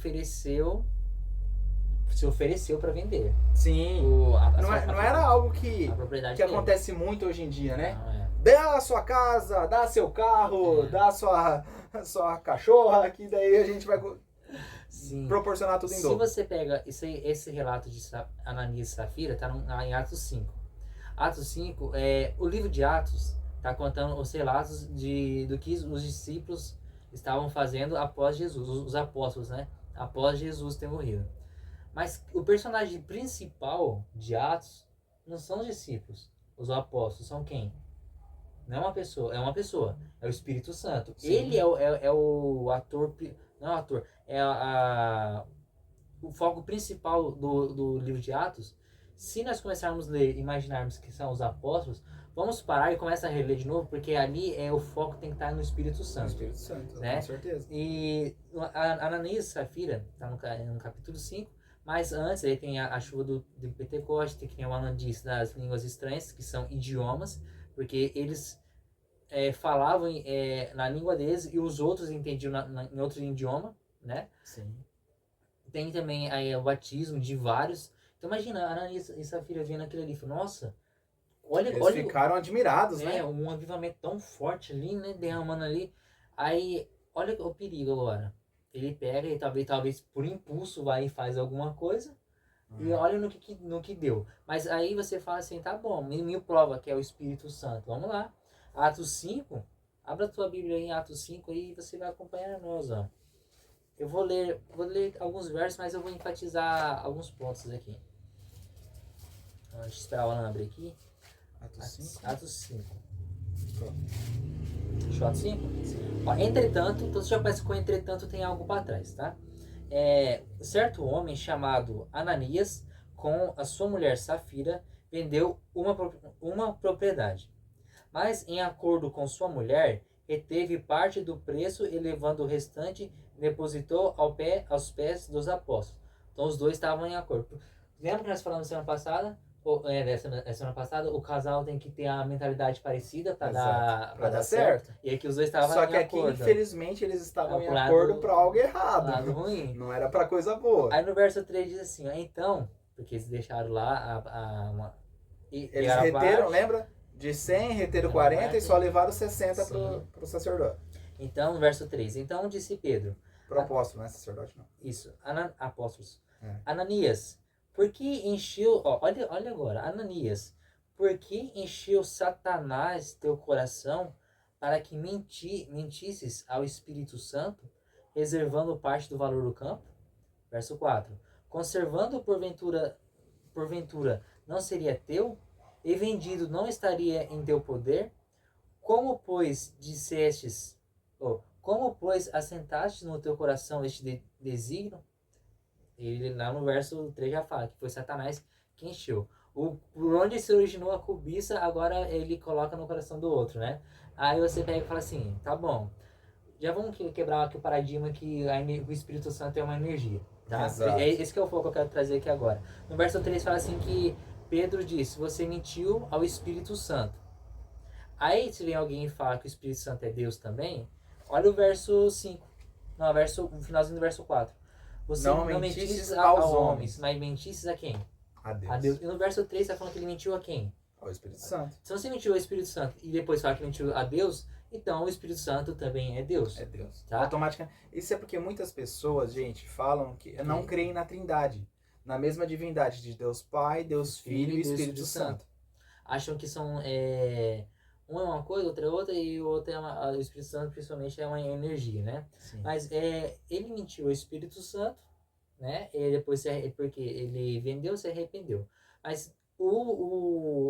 se ofereceu para vender. Sim. Não era algo que acontece muito hoje em dia, né? Não, Dá a sua casa, dá seu carro, dá a sua cachorra, que daí a gente vai... Sim. Proporcionar tudo em dobro. Se você pega esse relato de Ananias e Safira, está em Atos 5. Atos 5, o livro de Atos está contando os relatos do que os discípulos estavam fazendo após Jesus, os apóstolos, né? Após Jesus ter morrido. Mas o personagem principal de Atos não são os discípulos, os apóstolos. São quem? Não é uma pessoa, é o Espírito Santo. Sim. Ele é o ator... Não é o ator, o foco principal do livro de Atos. Se nós começarmos a ler e imaginarmos que são os apóstolos, vamos parar e começar a reler de novo, porque ali o foco tem que estar no Espírito Santo. No Espírito Santo, né? Com certeza. E a Ananias e Safira está no capítulo 5, mas antes aí tem a chuva do Pentecostes, tem que nem o Alan disse, das línguas estranhas, que são idiomas, porque eles... falavam na língua deles e os outros entendiam em outro idioma, né? Sim. Tem também o batismo de vários. Então imagina, a Ananias e Safira vendo aquilo ali, falou: nossa, eles ficaram admirados, né? Um avivamento tão forte ali, né? Derramando ali. Aí, olha o perigo agora. ele pega e talvez por impulso vai e faz alguma coisa. E olha no que deu. Mas aí você fala assim, tá bom, me prova que é o Espírito Santo. Vamos lá. Atos 5. Abra a tua Bíblia aí em Atos 5 e você vai acompanhar nós, ó. Eu vou ler alguns versos, mas eu vou enfatizar alguns pontos aqui. Deixa eu esperar o Alan abrir aqui. Atos 5. Fechou Atos 5? Ó, entretanto, então você já parece que com entretanto tem algo para trás, tá? Certo homem chamado Ananias, com a sua mulher Safira, vendeu uma propriedade. Mas, em acordo com sua mulher, reteve parte do preço e, levando o restante, depositou aos pés dos apóstolos. Então, os dois estavam em acordo. Lembra que nós falamos semana passada? Semana passada, o casal tem que ter a mentalidade parecida para dar certo. E aqui os dois estavam em acordo. Só que aqui, infelizmente, eles estavam em acordo para algo errado. Lado ruim. Não era para coisa boa. Aí no verso 3 diz assim, ó, então, porque eles deixaram lá eles reteram, lembra? De 100, reteram 40 e só levaram 60 para o sacerdote. Então, no verso 3, então disse Pedro. Pro apóstolo, não é sacerdote, não. Isso, apóstolos. Ananias, por que encheu, olha agora, Ananias, por que encheu Satanás teu coração para que mentisses ao Espírito Santo, reservando parte do valor do campo? Verso 4. Conservando porventura não seria teu? E vendido não estaria em teu poder? Como, pois, assentaste no teu coração este desígnio? Ele lá no verso 3 já fala que foi Satanás que encheu. Por onde se originou a cobiça, agora ele coloca no coração do outro, né? Aí você pega e fala assim, tá bom, já vamos quebrar aqui o paradigma que o Espírito Santo é uma energia, tá? Esse que é o foco que eu quero trazer aqui agora. No verso 3 fala assim que Pedro disse, você mentiu ao Espírito Santo. Aí se vem alguém e fala que o Espírito Santo é Deus também, olha o verso 5. Não, o finalzinho do verso 4. Você não mentisses aos homens, mas mentisses a quem? A Deus. E no verso 3 está falando que ele mentiu a quem? Ao Espírito Santo. Se você mentiu ao Espírito Santo e depois fala que mentiu a Deus, então o Espírito Santo também é Deus. É Deus. Tá? Automaticamente. Isso é porque muitas pessoas, gente, falam que não creem na Trindade. Na mesma divindade de Deus Pai, Deus Filho e Espírito Santo. Acham que são... um é uma coisa, outra é outra, e o outro o Espírito Santo principalmente é uma energia, né? Sim. Mas ele mentiu ao Espírito Santo, né? E depois porque ele vendeu, se arrependeu. Mas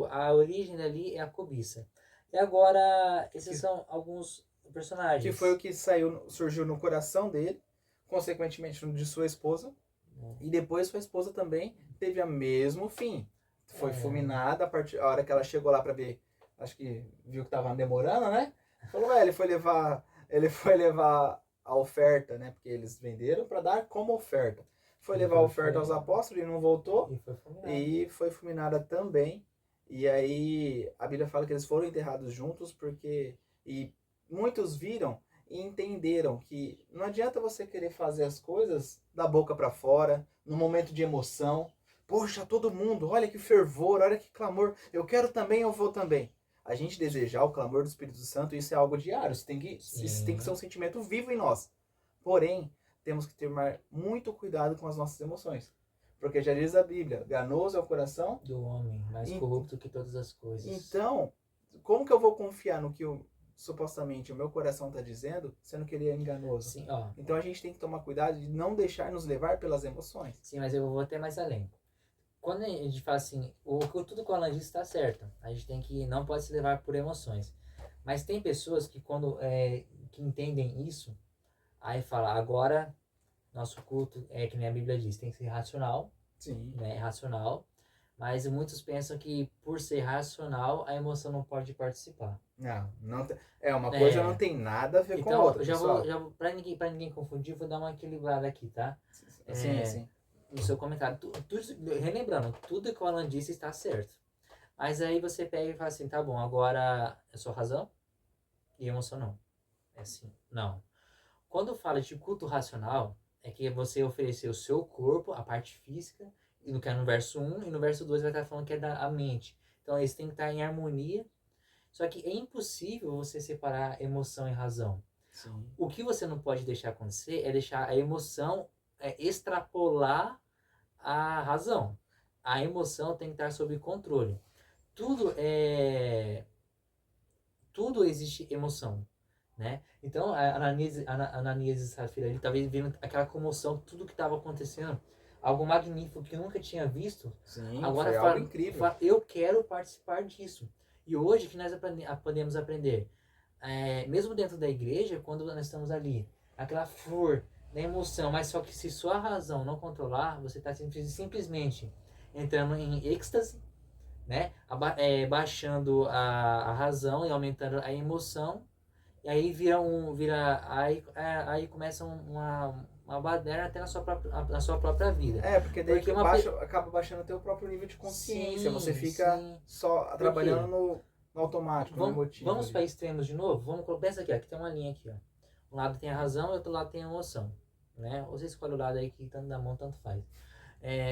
a origem dali é a cobiça. E agora, esses são alguns personagens. Que foi o que surgiu no coração dele, consequentemente de sua esposa. E depois sua esposa também teve o mesmo fim. Foi fulminada a hora que ela chegou lá para ver. Acho que viu que tava demorando, né? Falou, ele foi levar a oferta, né? Porque eles venderam para dar como oferta. Foi levar a oferta aos apóstolos e não voltou. E foi fulminada também. E aí a Bíblia fala que eles foram enterrados juntos e muitos viram e entenderam que não adianta você querer fazer as coisas da boca para fora, no momento de emoção. Poxa, todo mundo, olha que fervor, olha que clamor. Eu quero também, eu vou também. A gente desejar o clamor do Espírito Santo, isso é algo diário. Isso tem que ser um sentimento vivo em nós. Porém, temos que ter muito cuidado com as nossas emoções. Porque já diz a Bíblia, ganoso é o coração do homem, mais corrupto que todas as coisas. Então, como que eu vou confiar no que supostamente o meu coração está dizendo, sendo que ele é enganoso? Sim, então a gente tem que tomar cuidado de não deixar nos levar pelas emoções. Sim, mas eu vou até mais além. Quando a gente fala assim, tudo que o Alan disse está certo. A gente não pode se levar por emoções. Mas tem pessoas que que entendem isso, aí fala, agora nosso culto que nem a Bíblia diz, tem que ser racional. Sim. Né, racional. Mas muitos pensam que por ser racional, a emoção não pode participar. Não uma coisa não tem nada a ver com a outra. Então, para ninguém confundir, vou dar uma equilibrada aqui, tá? Sim. No seu comentário, relembrando, tudo que o Alan disse está certo. Mas aí você pega e fala assim, tá bom, agora é só razão e emoção não. É assim, não. Quando fala de culto racional, é que você oferecer o seu corpo, a parte física, e que é no verso 1, e no verso 2 vai estar falando que é da mente. Então eles têm que estar em harmonia. Só que é impossível você separar emoção e razão. Sim. O que você não pode deixar acontecer é deixar a emoção extrapolar a razão. A emoção tem que estar sob controle. Tudo existe emoção, né? Então, a Ananias e Safira, ele talvez vendo aquela comoção, tudo que estava acontecendo, algo magnífico que nunca tinha visto. Sim, Agora foi algo incrível. eu quero participar disso. E hoje que nós podemos aprender, mesmo dentro da igreja, quando nós estamos ali, aquela flor da emoção, mas só que se sua razão não controlar, você está simplesmente entrando em êxtase, né? Baixando a razão e aumentando a emoção, e aí aí começa uma baderna até na sua própria vida. Porque daí acaba baixando o teu próprio nível de consciência. Você fica só trabalhando no automático, no emotivo. Vamos para extremos de novo? Pensa aqui tem uma linha aqui, ó. Um lado tem a razão e outro lado tem a emoção, né? Ou você escolhe o lado aí que tanto da mão, tanto faz.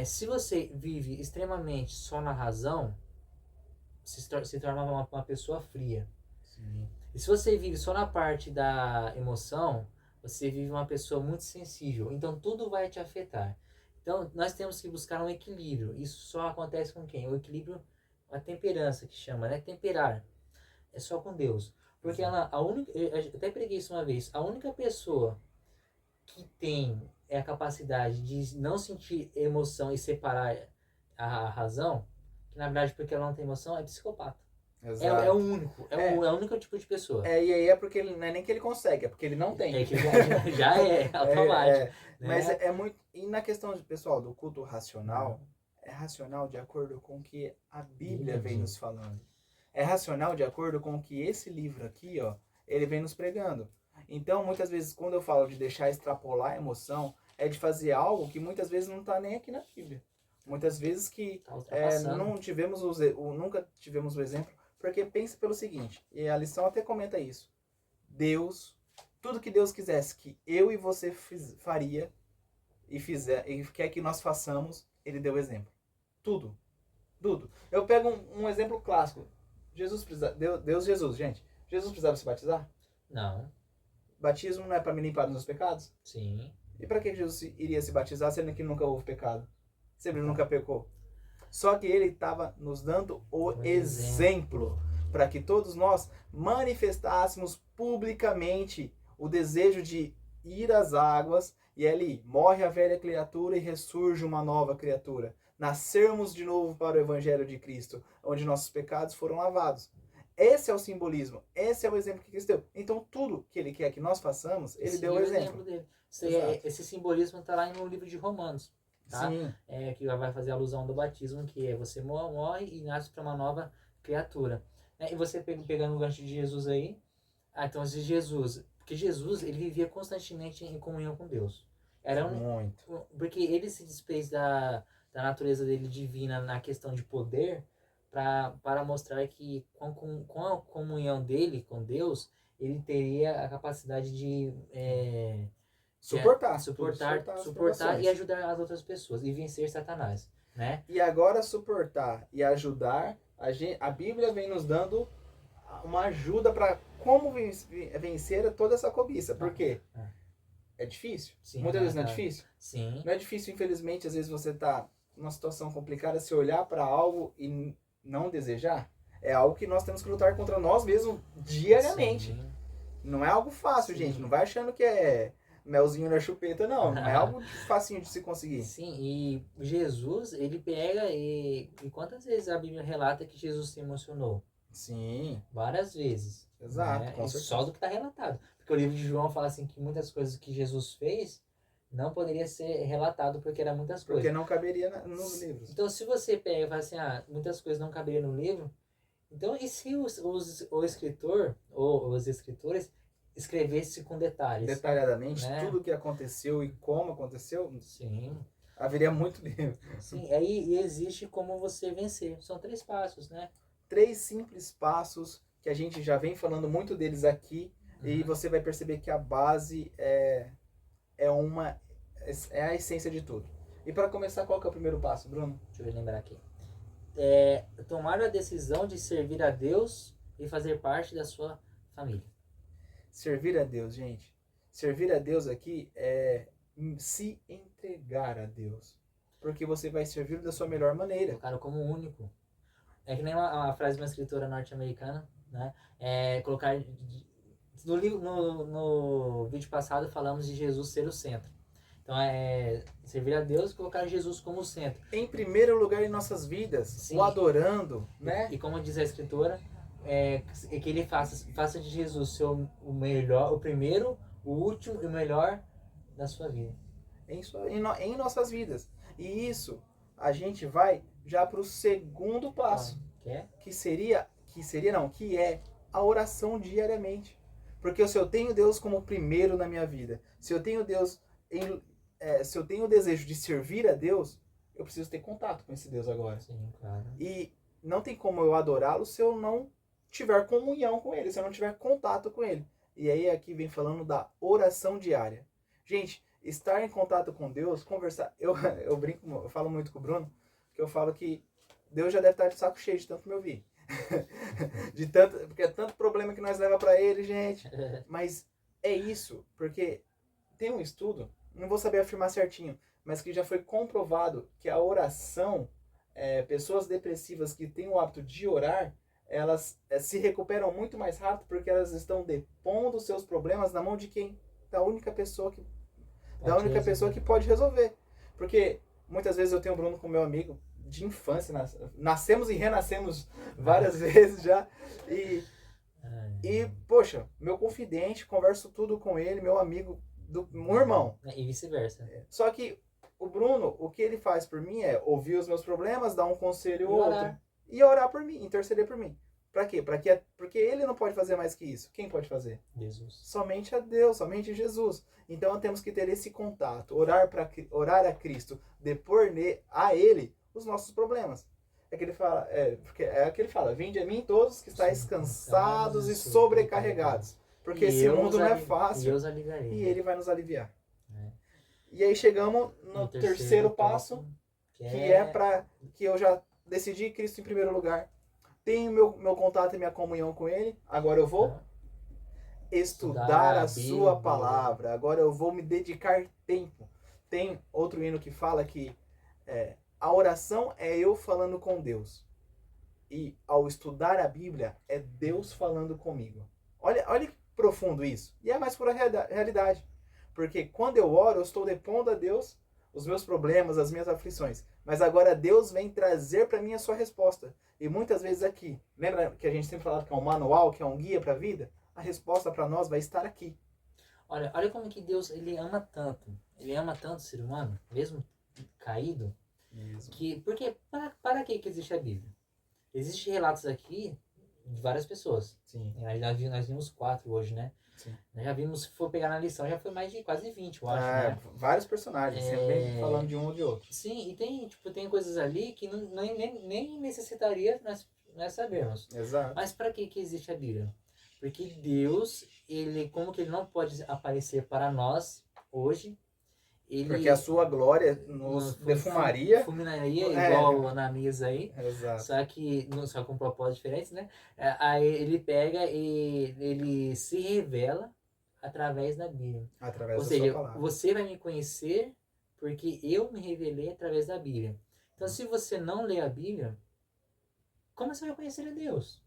Se você vive extremamente só na razão, se torna uma pessoa fria. Sim. E se você vive só na parte da emoção, você vive uma pessoa muito sensível. Então tudo vai te afetar. Então nós temos que buscar um equilíbrio. Isso só acontece com quem? O equilíbrio, a temperança que chama, né? Temperar. É só com Deus. Porque eu até preguei isso uma vez, a única pessoa que tem a capacidade de não sentir emoção e separar a razão, que na verdade porque ela não tem emoção, é psicopata. Exato. É o único, é o único tipo de pessoa. E aí é porque ele não é nem que ele consegue, é porque ele não tem. É que já é automático. Né? Mas é muito. E na questão, pessoal, do culto racional, é racional de acordo com o que a Bíblia vem nos falando. É racional de acordo com o que esse livro aqui, ó, ele vem nos pregando. Então, muitas vezes, quando eu falo de deixar extrapolar a emoção, é de fazer algo que muitas vezes não está nem aqui na Bíblia. Muitas vezes que nunca tivemos o exemplo, porque pensa pelo seguinte, e a lição até comenta isso. Deus, tudo que Deus quisesse que eu e você faria e quer que nós façamos, ele deu exemplo. Tudo. Eu pego um exemplo clássico. Deus Jesus, gente. Jesus precisava se batizar? Não. Batismo não é para me limpar dos meus pecados? Sim. E para que Jesus iria se batizar, sendo que nunca houve pecado? Sempre nunca pecou. Só que ele estava nos dando o exemplo para que todos nós manifestássemos publicamente o desejo de ir às águas e ali morre a velha criatura e ressurge uma nova criatura. Nascermos de novo para o Evangelho de Cristo, onde nossos pecados foram lavados. Esse é o simbolismo, esse é o exemplo que Cristo deu. Então, tudo que ele quer que nós façamos, ele deu o exemplo dele. Esse simbolismo está lá no livro de Romanos. Tá? Sim. Que vai fazer alusão do batismo, que é você morre e nasce para uma nova criatura. E você pegando o gancho de Jesus aí, então porque Jesus ele vivia constantemente em comunhão com Deus. Muito. Porque ele se desfez da natureza dele divina na questão de poder, para mostrar que com a comunhão dele com Deus, ele teria a capacidade de suportar e ajudar as outras pessoas e vencer Satanás, né? E agora suportar e ajudar, a Bíblia vem nos dando uma ajuda para como vencer toda essa cobiça. Por quê? É difícil? Sim, muitas vezes não é difícil? Sim. Não é difícil, infelizmente, às vezes você tá numa situação complicada, se olhar para algo e não desejar. É algo que nós temos que lutar contra nós mesmos diariamente. Sim. Não é algo fácil, gente. Não vai achando que é melzinho na chupeta, não. Não é algo facinho de se conseguir. Sim, e Jesus, ele pega e quantas vezes a Bíblia relata que Jesus se emocionou? Sim. Várias vezes. Exato, né? com certeza. Só do que está relatado. Porque o livro de João fala assim que muitas coisas que Jesus fez não poderia ser relatado porque eram muitas coisas. Porque não caberia nos livros. Então, se você pega e fala assim, muitas coisas não caberiam no livro, então e se o escritor ou os escritores escrevesse com detalhes? Detalhadamente, né? tudo o que aconteceu e como aconteceu, Sim. haveria muito livro. Sim, aí existe como você vencer. São 3 passos, né? 3 simples passos que a gente já vem falando muito deles aqui, e você vai perceber que a base é a essência de tudo. E para começar, qual que é o primeiro passo, Bruno? Deixa eu lembrar aqui. Tomar a decisão de servir a Deus e fazer parte da sua família. Servir a Deus, gente. Servir a Deus aqui é se entregar a Deus. Porque você vai servir da sua melhor maneira. O cara como único. É que nem uma frase de uma escritora norte-americana, né? Colocar... No vídeo passado falamos de Jesus ser o centro. Então servir a Deus e colocar Jesus como centro. Em primeiro lugar em nossas vidas, sim, o adorando, né? E como diz a escritora, que ele faça de Jesus o melhor, o primeiro, o último e o melhor da sua vida. Em nossas vidas. E isso, a gente vai já para o segundo passo. Que é a oração diariamente. Porque se eu tenho Deus como primeiro na minha vida, se eu tenho Deus se eu tenho o desejo de servir a Deus, eu preciso ter contato com esse Deus agora. Sim, claro. E não tem como eu adorá-lo se eu não tiver comunhão com ele, se eu não tiver contato com ele. E aí aqui vem falando da oração diária. Gente, estar em contato com Deus, conversar... Eu brinco, eu falo muito com o Bruno, que eu falo que Deus já deve estar de saco cheio de tanto me ouvir. Porque é tanto problema que nós leva para ele, gente. Mas é isso, porque tem um estudo, não vou saber afirmar certinho, mas que já foi comprovado que a oração, pessoas depressivas que têm o hábito de orar, elas se recuperam muito mais rápido porque elas estão depondo os seus problemas na mão de quem? Da única pessoa que pode resolver. Porque muitas vezes eu tenho o Bruno como meu amigo de infância, nascemos e renascemos várias vezes já, e poxa, meu confidente, converso tudo com ele, meu amigo, um irmão. E vice-versa. Só que o Bruno, o que ele faz por mim é ouvir os meus problemas, dar um conselho ou outro, e orar por mim, interceder por mim. Pra quê? Porque ele não pode fazer mais que isso. Quem pode fazer? Jesus. Somente a Deus, somente Jesus. Então temos que ter esse contato, orar a Cristo, depor a Ele os nossos problemas. É que ele fala, vinde a mim todos que estáis cansados e sobrecarregados. Porque esse mundo não é fácil. E ele vai nos aliviar. E aí chegamos no terceiro passo, que eu já decidi Cristo em primeiro lugar. Tenho meu contato e minha comunhão com Ele. Agora eu vou estudar a sua palavra. Agora eu vou me dedicar tempo. Tem outro hino que fala que a oração é eu falando com Deus. E ao estudar a Bíblia, é Deus falando comigo. Olha que profundo isso. E é mais pura realidade. Porque quando eu oro, eu estou depondo a Deus os meus problemas, as minhas aflições. Mas agora Deus vem trazer para mim a sua resposta. E muitas vezes aqui, lembra que a gente sempre falava que é um manual, que é um guia para a vida? A resposta para nós vai estar aqui. Olha como que Deus, ele ama tanto. Ele ama tanto o ser humano, mesmo caído. Mesmo. Porque para que existe a Bíblia? Existem relatos aqui de várias pessoas. Sim. Nós vimos 4 hoje, né? Sim. Nós já vimos, se for pegar na lição, já foi mais de quase 20, eu acho, né? Vários personagens, sempre falando de um ou de outro. Sim, e tem coisas ali que nem necessitaria nós sabermos. Exato. Mas para que existe a Bíblia? Porque Deus, como que ele não pode aparecer para nós hoje, porque a sua glória nos defumaria. Fulminaria, igual o Ananias aí. Exato. Só com propósitos diferentes, né? Aí ele pega e ele se revela através da Bíblia. Através da sua palavra. Você vai me conhecer porque eu me revelei através da Bíblia. Então, se você não lê a Bíblia, como você vai conhecer a Deus?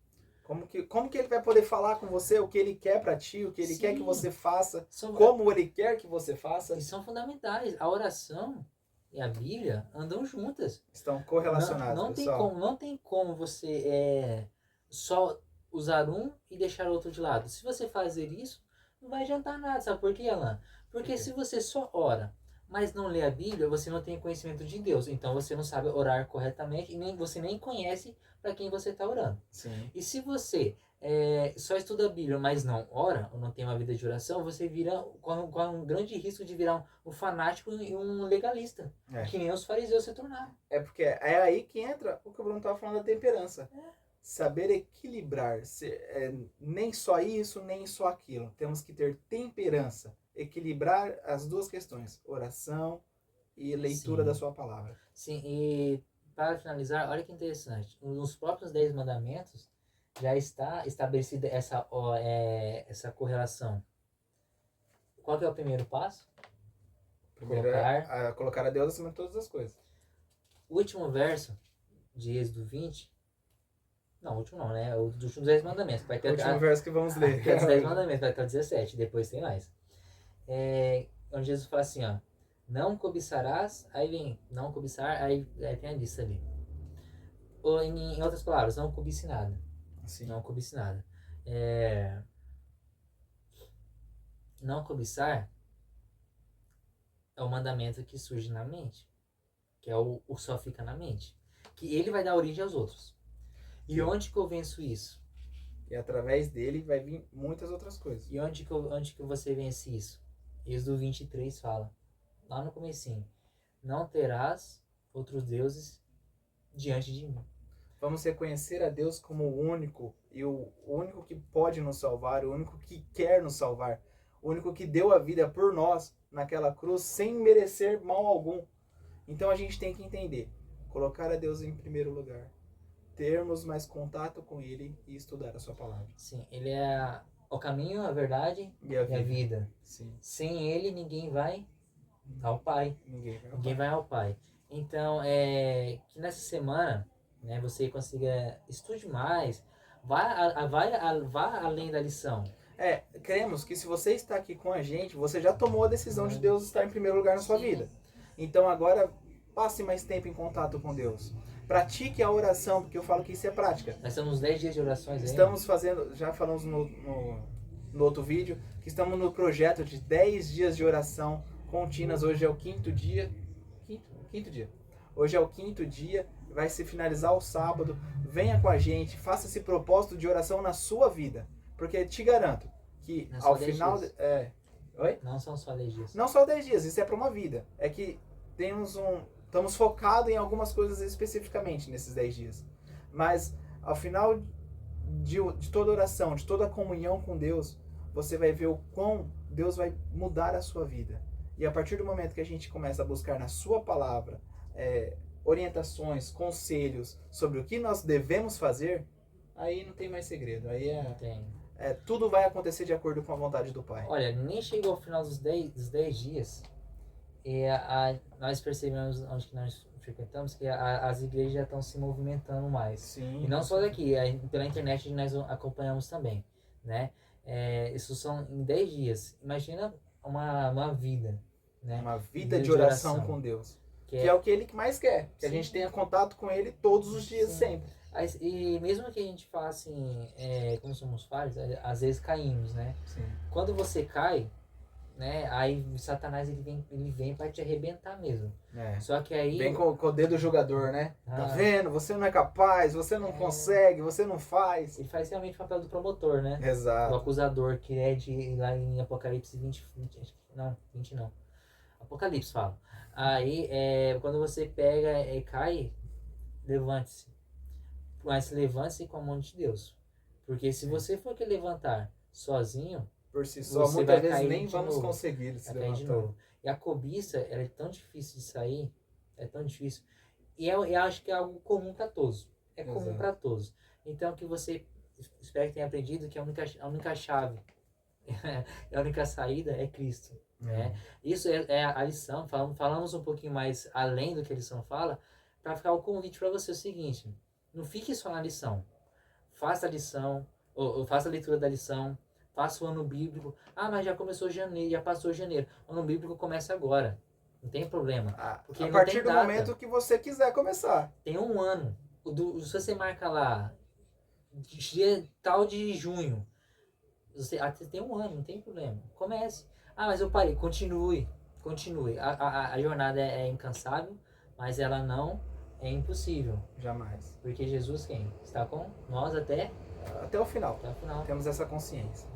Como que ele vai poder falar com você o que ele quer para ti, o que ele quer que você faça, como ele quer que você faça? E são fundamentais. A oração e a Bíblia andam juntas. Estão correlacionadas, não tem como você só usar um e deixar o outro de lado. Se você fazer isso, não vai adiantar nada. Sabe por quê, Alan? Porque se você só ora, mas não lê a Bíblia, você não tem conhecimento de Deus. Então você não sabe orar corretamente e você nem conhece para quem você está orando. Sim. E se você só estuda a Bíblia, mas não ora, ou não tem uma vida de oração, você vira com um grande risco de virar um fanático e um legalista. Que nem os fariseus se tornaram. Porque é aí que entra o que o Bruno estava falando da temperança. Saber equilibrar. Nem só isso, nem só aquilo. Temos que ter temperança. Equilibrar as duas questões. Oração e leitura da sua palavra. Sim, e para finalizar, olha que interessante. Nos próprios 10 mandamentos, já está estabelecida essa correlação. Qual que é o primeiro passo? Primeiro colocar a Deus acima de todas as coisas. O último verso de Êxodo 20. Não, o último não, né? O dos últimos 10 mandamentos. Vai ter o último verso que vamos ler. Que é dos 10 mandamentos, vai ter o 17, depois tem mais. Onde Jesus fala assim, ó. Não cobiçarás, aí vem, não cobiçar, aí tem a lista ali. Ou em outras palavras, não cobice nada. Sim. Não cobice nada. Não cobiçar é o mandamento que surge na mente. Que é o só fica na mente. Que ele vai dar origem aos outros. E onde que eu venço isso? E através dele vai vir muitas outras coisas. E onde que você vence isso? Êxodo 23 fala, lá no comecinho, não terás outros deuses diante de mim. Vamos reconhecer a Deus como o único, e o único que pode nos salvar, o único que quer nos salvar, o único que deu a vida por nós naquela cruz sem merecer mal algum. Então a gente tem que entender, colocar a Deus em primeiro lugar, termos mais contato com Ele e estudar a sua palavra. Sim, Ele é o caminho, a verdade e a vida. Sim. Sem Ele ninguém vai ao Pai. Ninguém vai ao Pai. Então, que nessa semana, né, você consiga estude mais, vá além da lição. Cremos que se você está aqui com a gente, você já tomou a decisão de Deus estar em primeiro lugar na sua vida. Então agora, passe mais tempo em contato com Deus. Pratique a oração, porque eu falo que isso é prática. Nós estamos nos 10 dias de orações aí. Estamos fazendo, já falamos no outro vídeo, que estamos no projeto de 10 dias de oração contínuas. Hoje é o quinto dia. Quinto dia. Hoje é o quinto dia, vai se finalizar o sábado. Venha com a gente, faça esse propósito de oração na sua vida. Porque te garanto que ao final... Oi? Não são só 10 dias. Não só 10 dias, isso é para uma vida. É que estamos focados em algumas coisas especificamente nesses 10 dias. Mas ao final de toda oração, de toda comunhão com Deus, você vai ver o quão Deus vai mudar a sua vida. E a partir do momento que a gente começa a buscar na sua palavra orientações, conselhos sobre o que nós devemos fazer, aí não tem mais segredo. Aí tudo vai acontecer de acordo com a vontade do Pai. Olha, nem chegou ao final dos 10 dias e nós percebemos, onde que nós frequentamos, que as igrejas já estão se movimentando mais. Sim, e não só daqui, pela internet nós acompanhamos também, né? Isso são em 10 dias. Imagina uma vida, né? Uma vida de oração com Deus. Que é o que Ele mais quer. Que a gente tenha contato com Ele todos os dias, sempre. E mesmo que a gente fale assim, como somos falhos, às vezes caímos, né? Sim. Quando você cai, né? Aí o Satanás ele vem para te arrebentar mesmo. Só que aí... Vem com o dedo julgador, né? Tá vendo? Você não é capaz, você não consegue, você não faz. Ele faz realmente o papel do promotor, né? Exato. Do acusador, que é de lá em Apocalipse 20 não. Apocalipse fala. Aí, quando você pega e cai, levante-se. Mas levante-se com a mão de Deus. Porque se você for que levantar sozinho, por si só, muitas vezes nem vamos conseguir se levantar. De novo. E a cobiça, ela é tão difícil de sair, é tão difícil. E eu acho que é algo comum para todos. É comum para todos. Então, que você, espero que tenha aprendido que a única chave, a única saída é Cristo. Né? Isso é a lição. Falamos um pouquinho mais além do que a lição fala, para ficar o convite para você o seguinte: não fique só na lição. Faça a lição, ou faça a leitura da lição, faça o ano bíblico. Mas já começou janeiro, já passou janeiro. O ano bíblico começa agora. Não tem problema. Porque a partir do momento que você quiser começar. Tem um ano. Se você marca lá, dia tal de junho, você tem um ano, não tem problema. Comece. Mas eu parei. Continue. A jornada é incansável, mas ela não é impossível. Jamais. Porque Jesus está com nós até o final. Até o final. Temos essa consciência.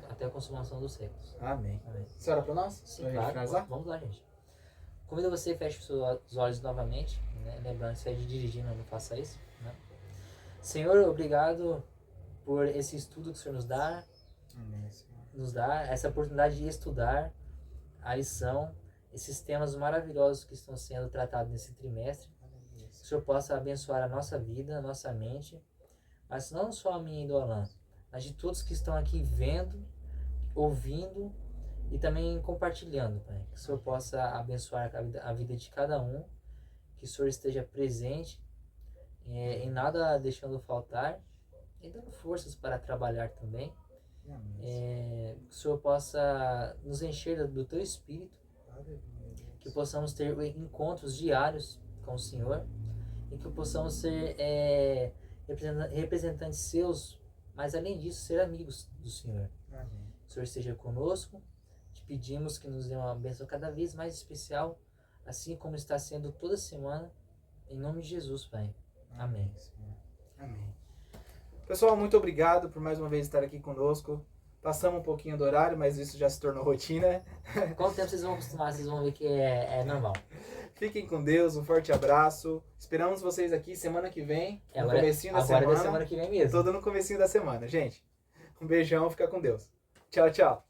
Até a consumação dos séculos. Amém. Você ora para nós? Sim, claro. Vamos lá, gente. Convido você, feche os olhos novamente, né? Lembrando, se é de dirigir, não faça isso, né? Senhor, obrigado por esse estudo que o Senhor nos dá. Amém, Senhor. Nos dá essa oportunidade de estudar a lição, esses temas maravilhosos que estão sendo tratados nesse trimestre. Que o Senhor possa abençoar a nossa vida, a nossa mente, mas não só a minha e do Alan, mas de todos que estão aqui vendo, ouvindo e também compartilhando, Pai. Que o Senhor possa abençoar a vida de cada um, que o Senhor esteja presente, em nada deixando faltar e dando forças para trabalhar também. Que o Senhor possa nos encher do Teu Espírito, que possamos ter encontros diários com o Senhor e que possamos ser representantes seus, mas além disso, ser amigos do Senhor. Amém. Que o Senhor esteja conosco, te pedimos que nos dê uma bênção cada vez mais especial, assim como está sendo toda semana, em nome de Jesus, Pai. Amém. Amém. Pessoal, muito obrigado por mais uma vez estar aqui conosco. Passamos um pouquinho do horário, mas isso já se tornou rotina. Com o tempo vocês vão acostumar, vocês vão ver que é normal. Fiquem com Deus, um forte abraço. Esperamos vocês aqui semana que vem, no comecinho da semana. Agora é da semana que vem mesmo. Todo no comecinho da semana, gente. Um beijão, fica com Deus. Tchau, tchau.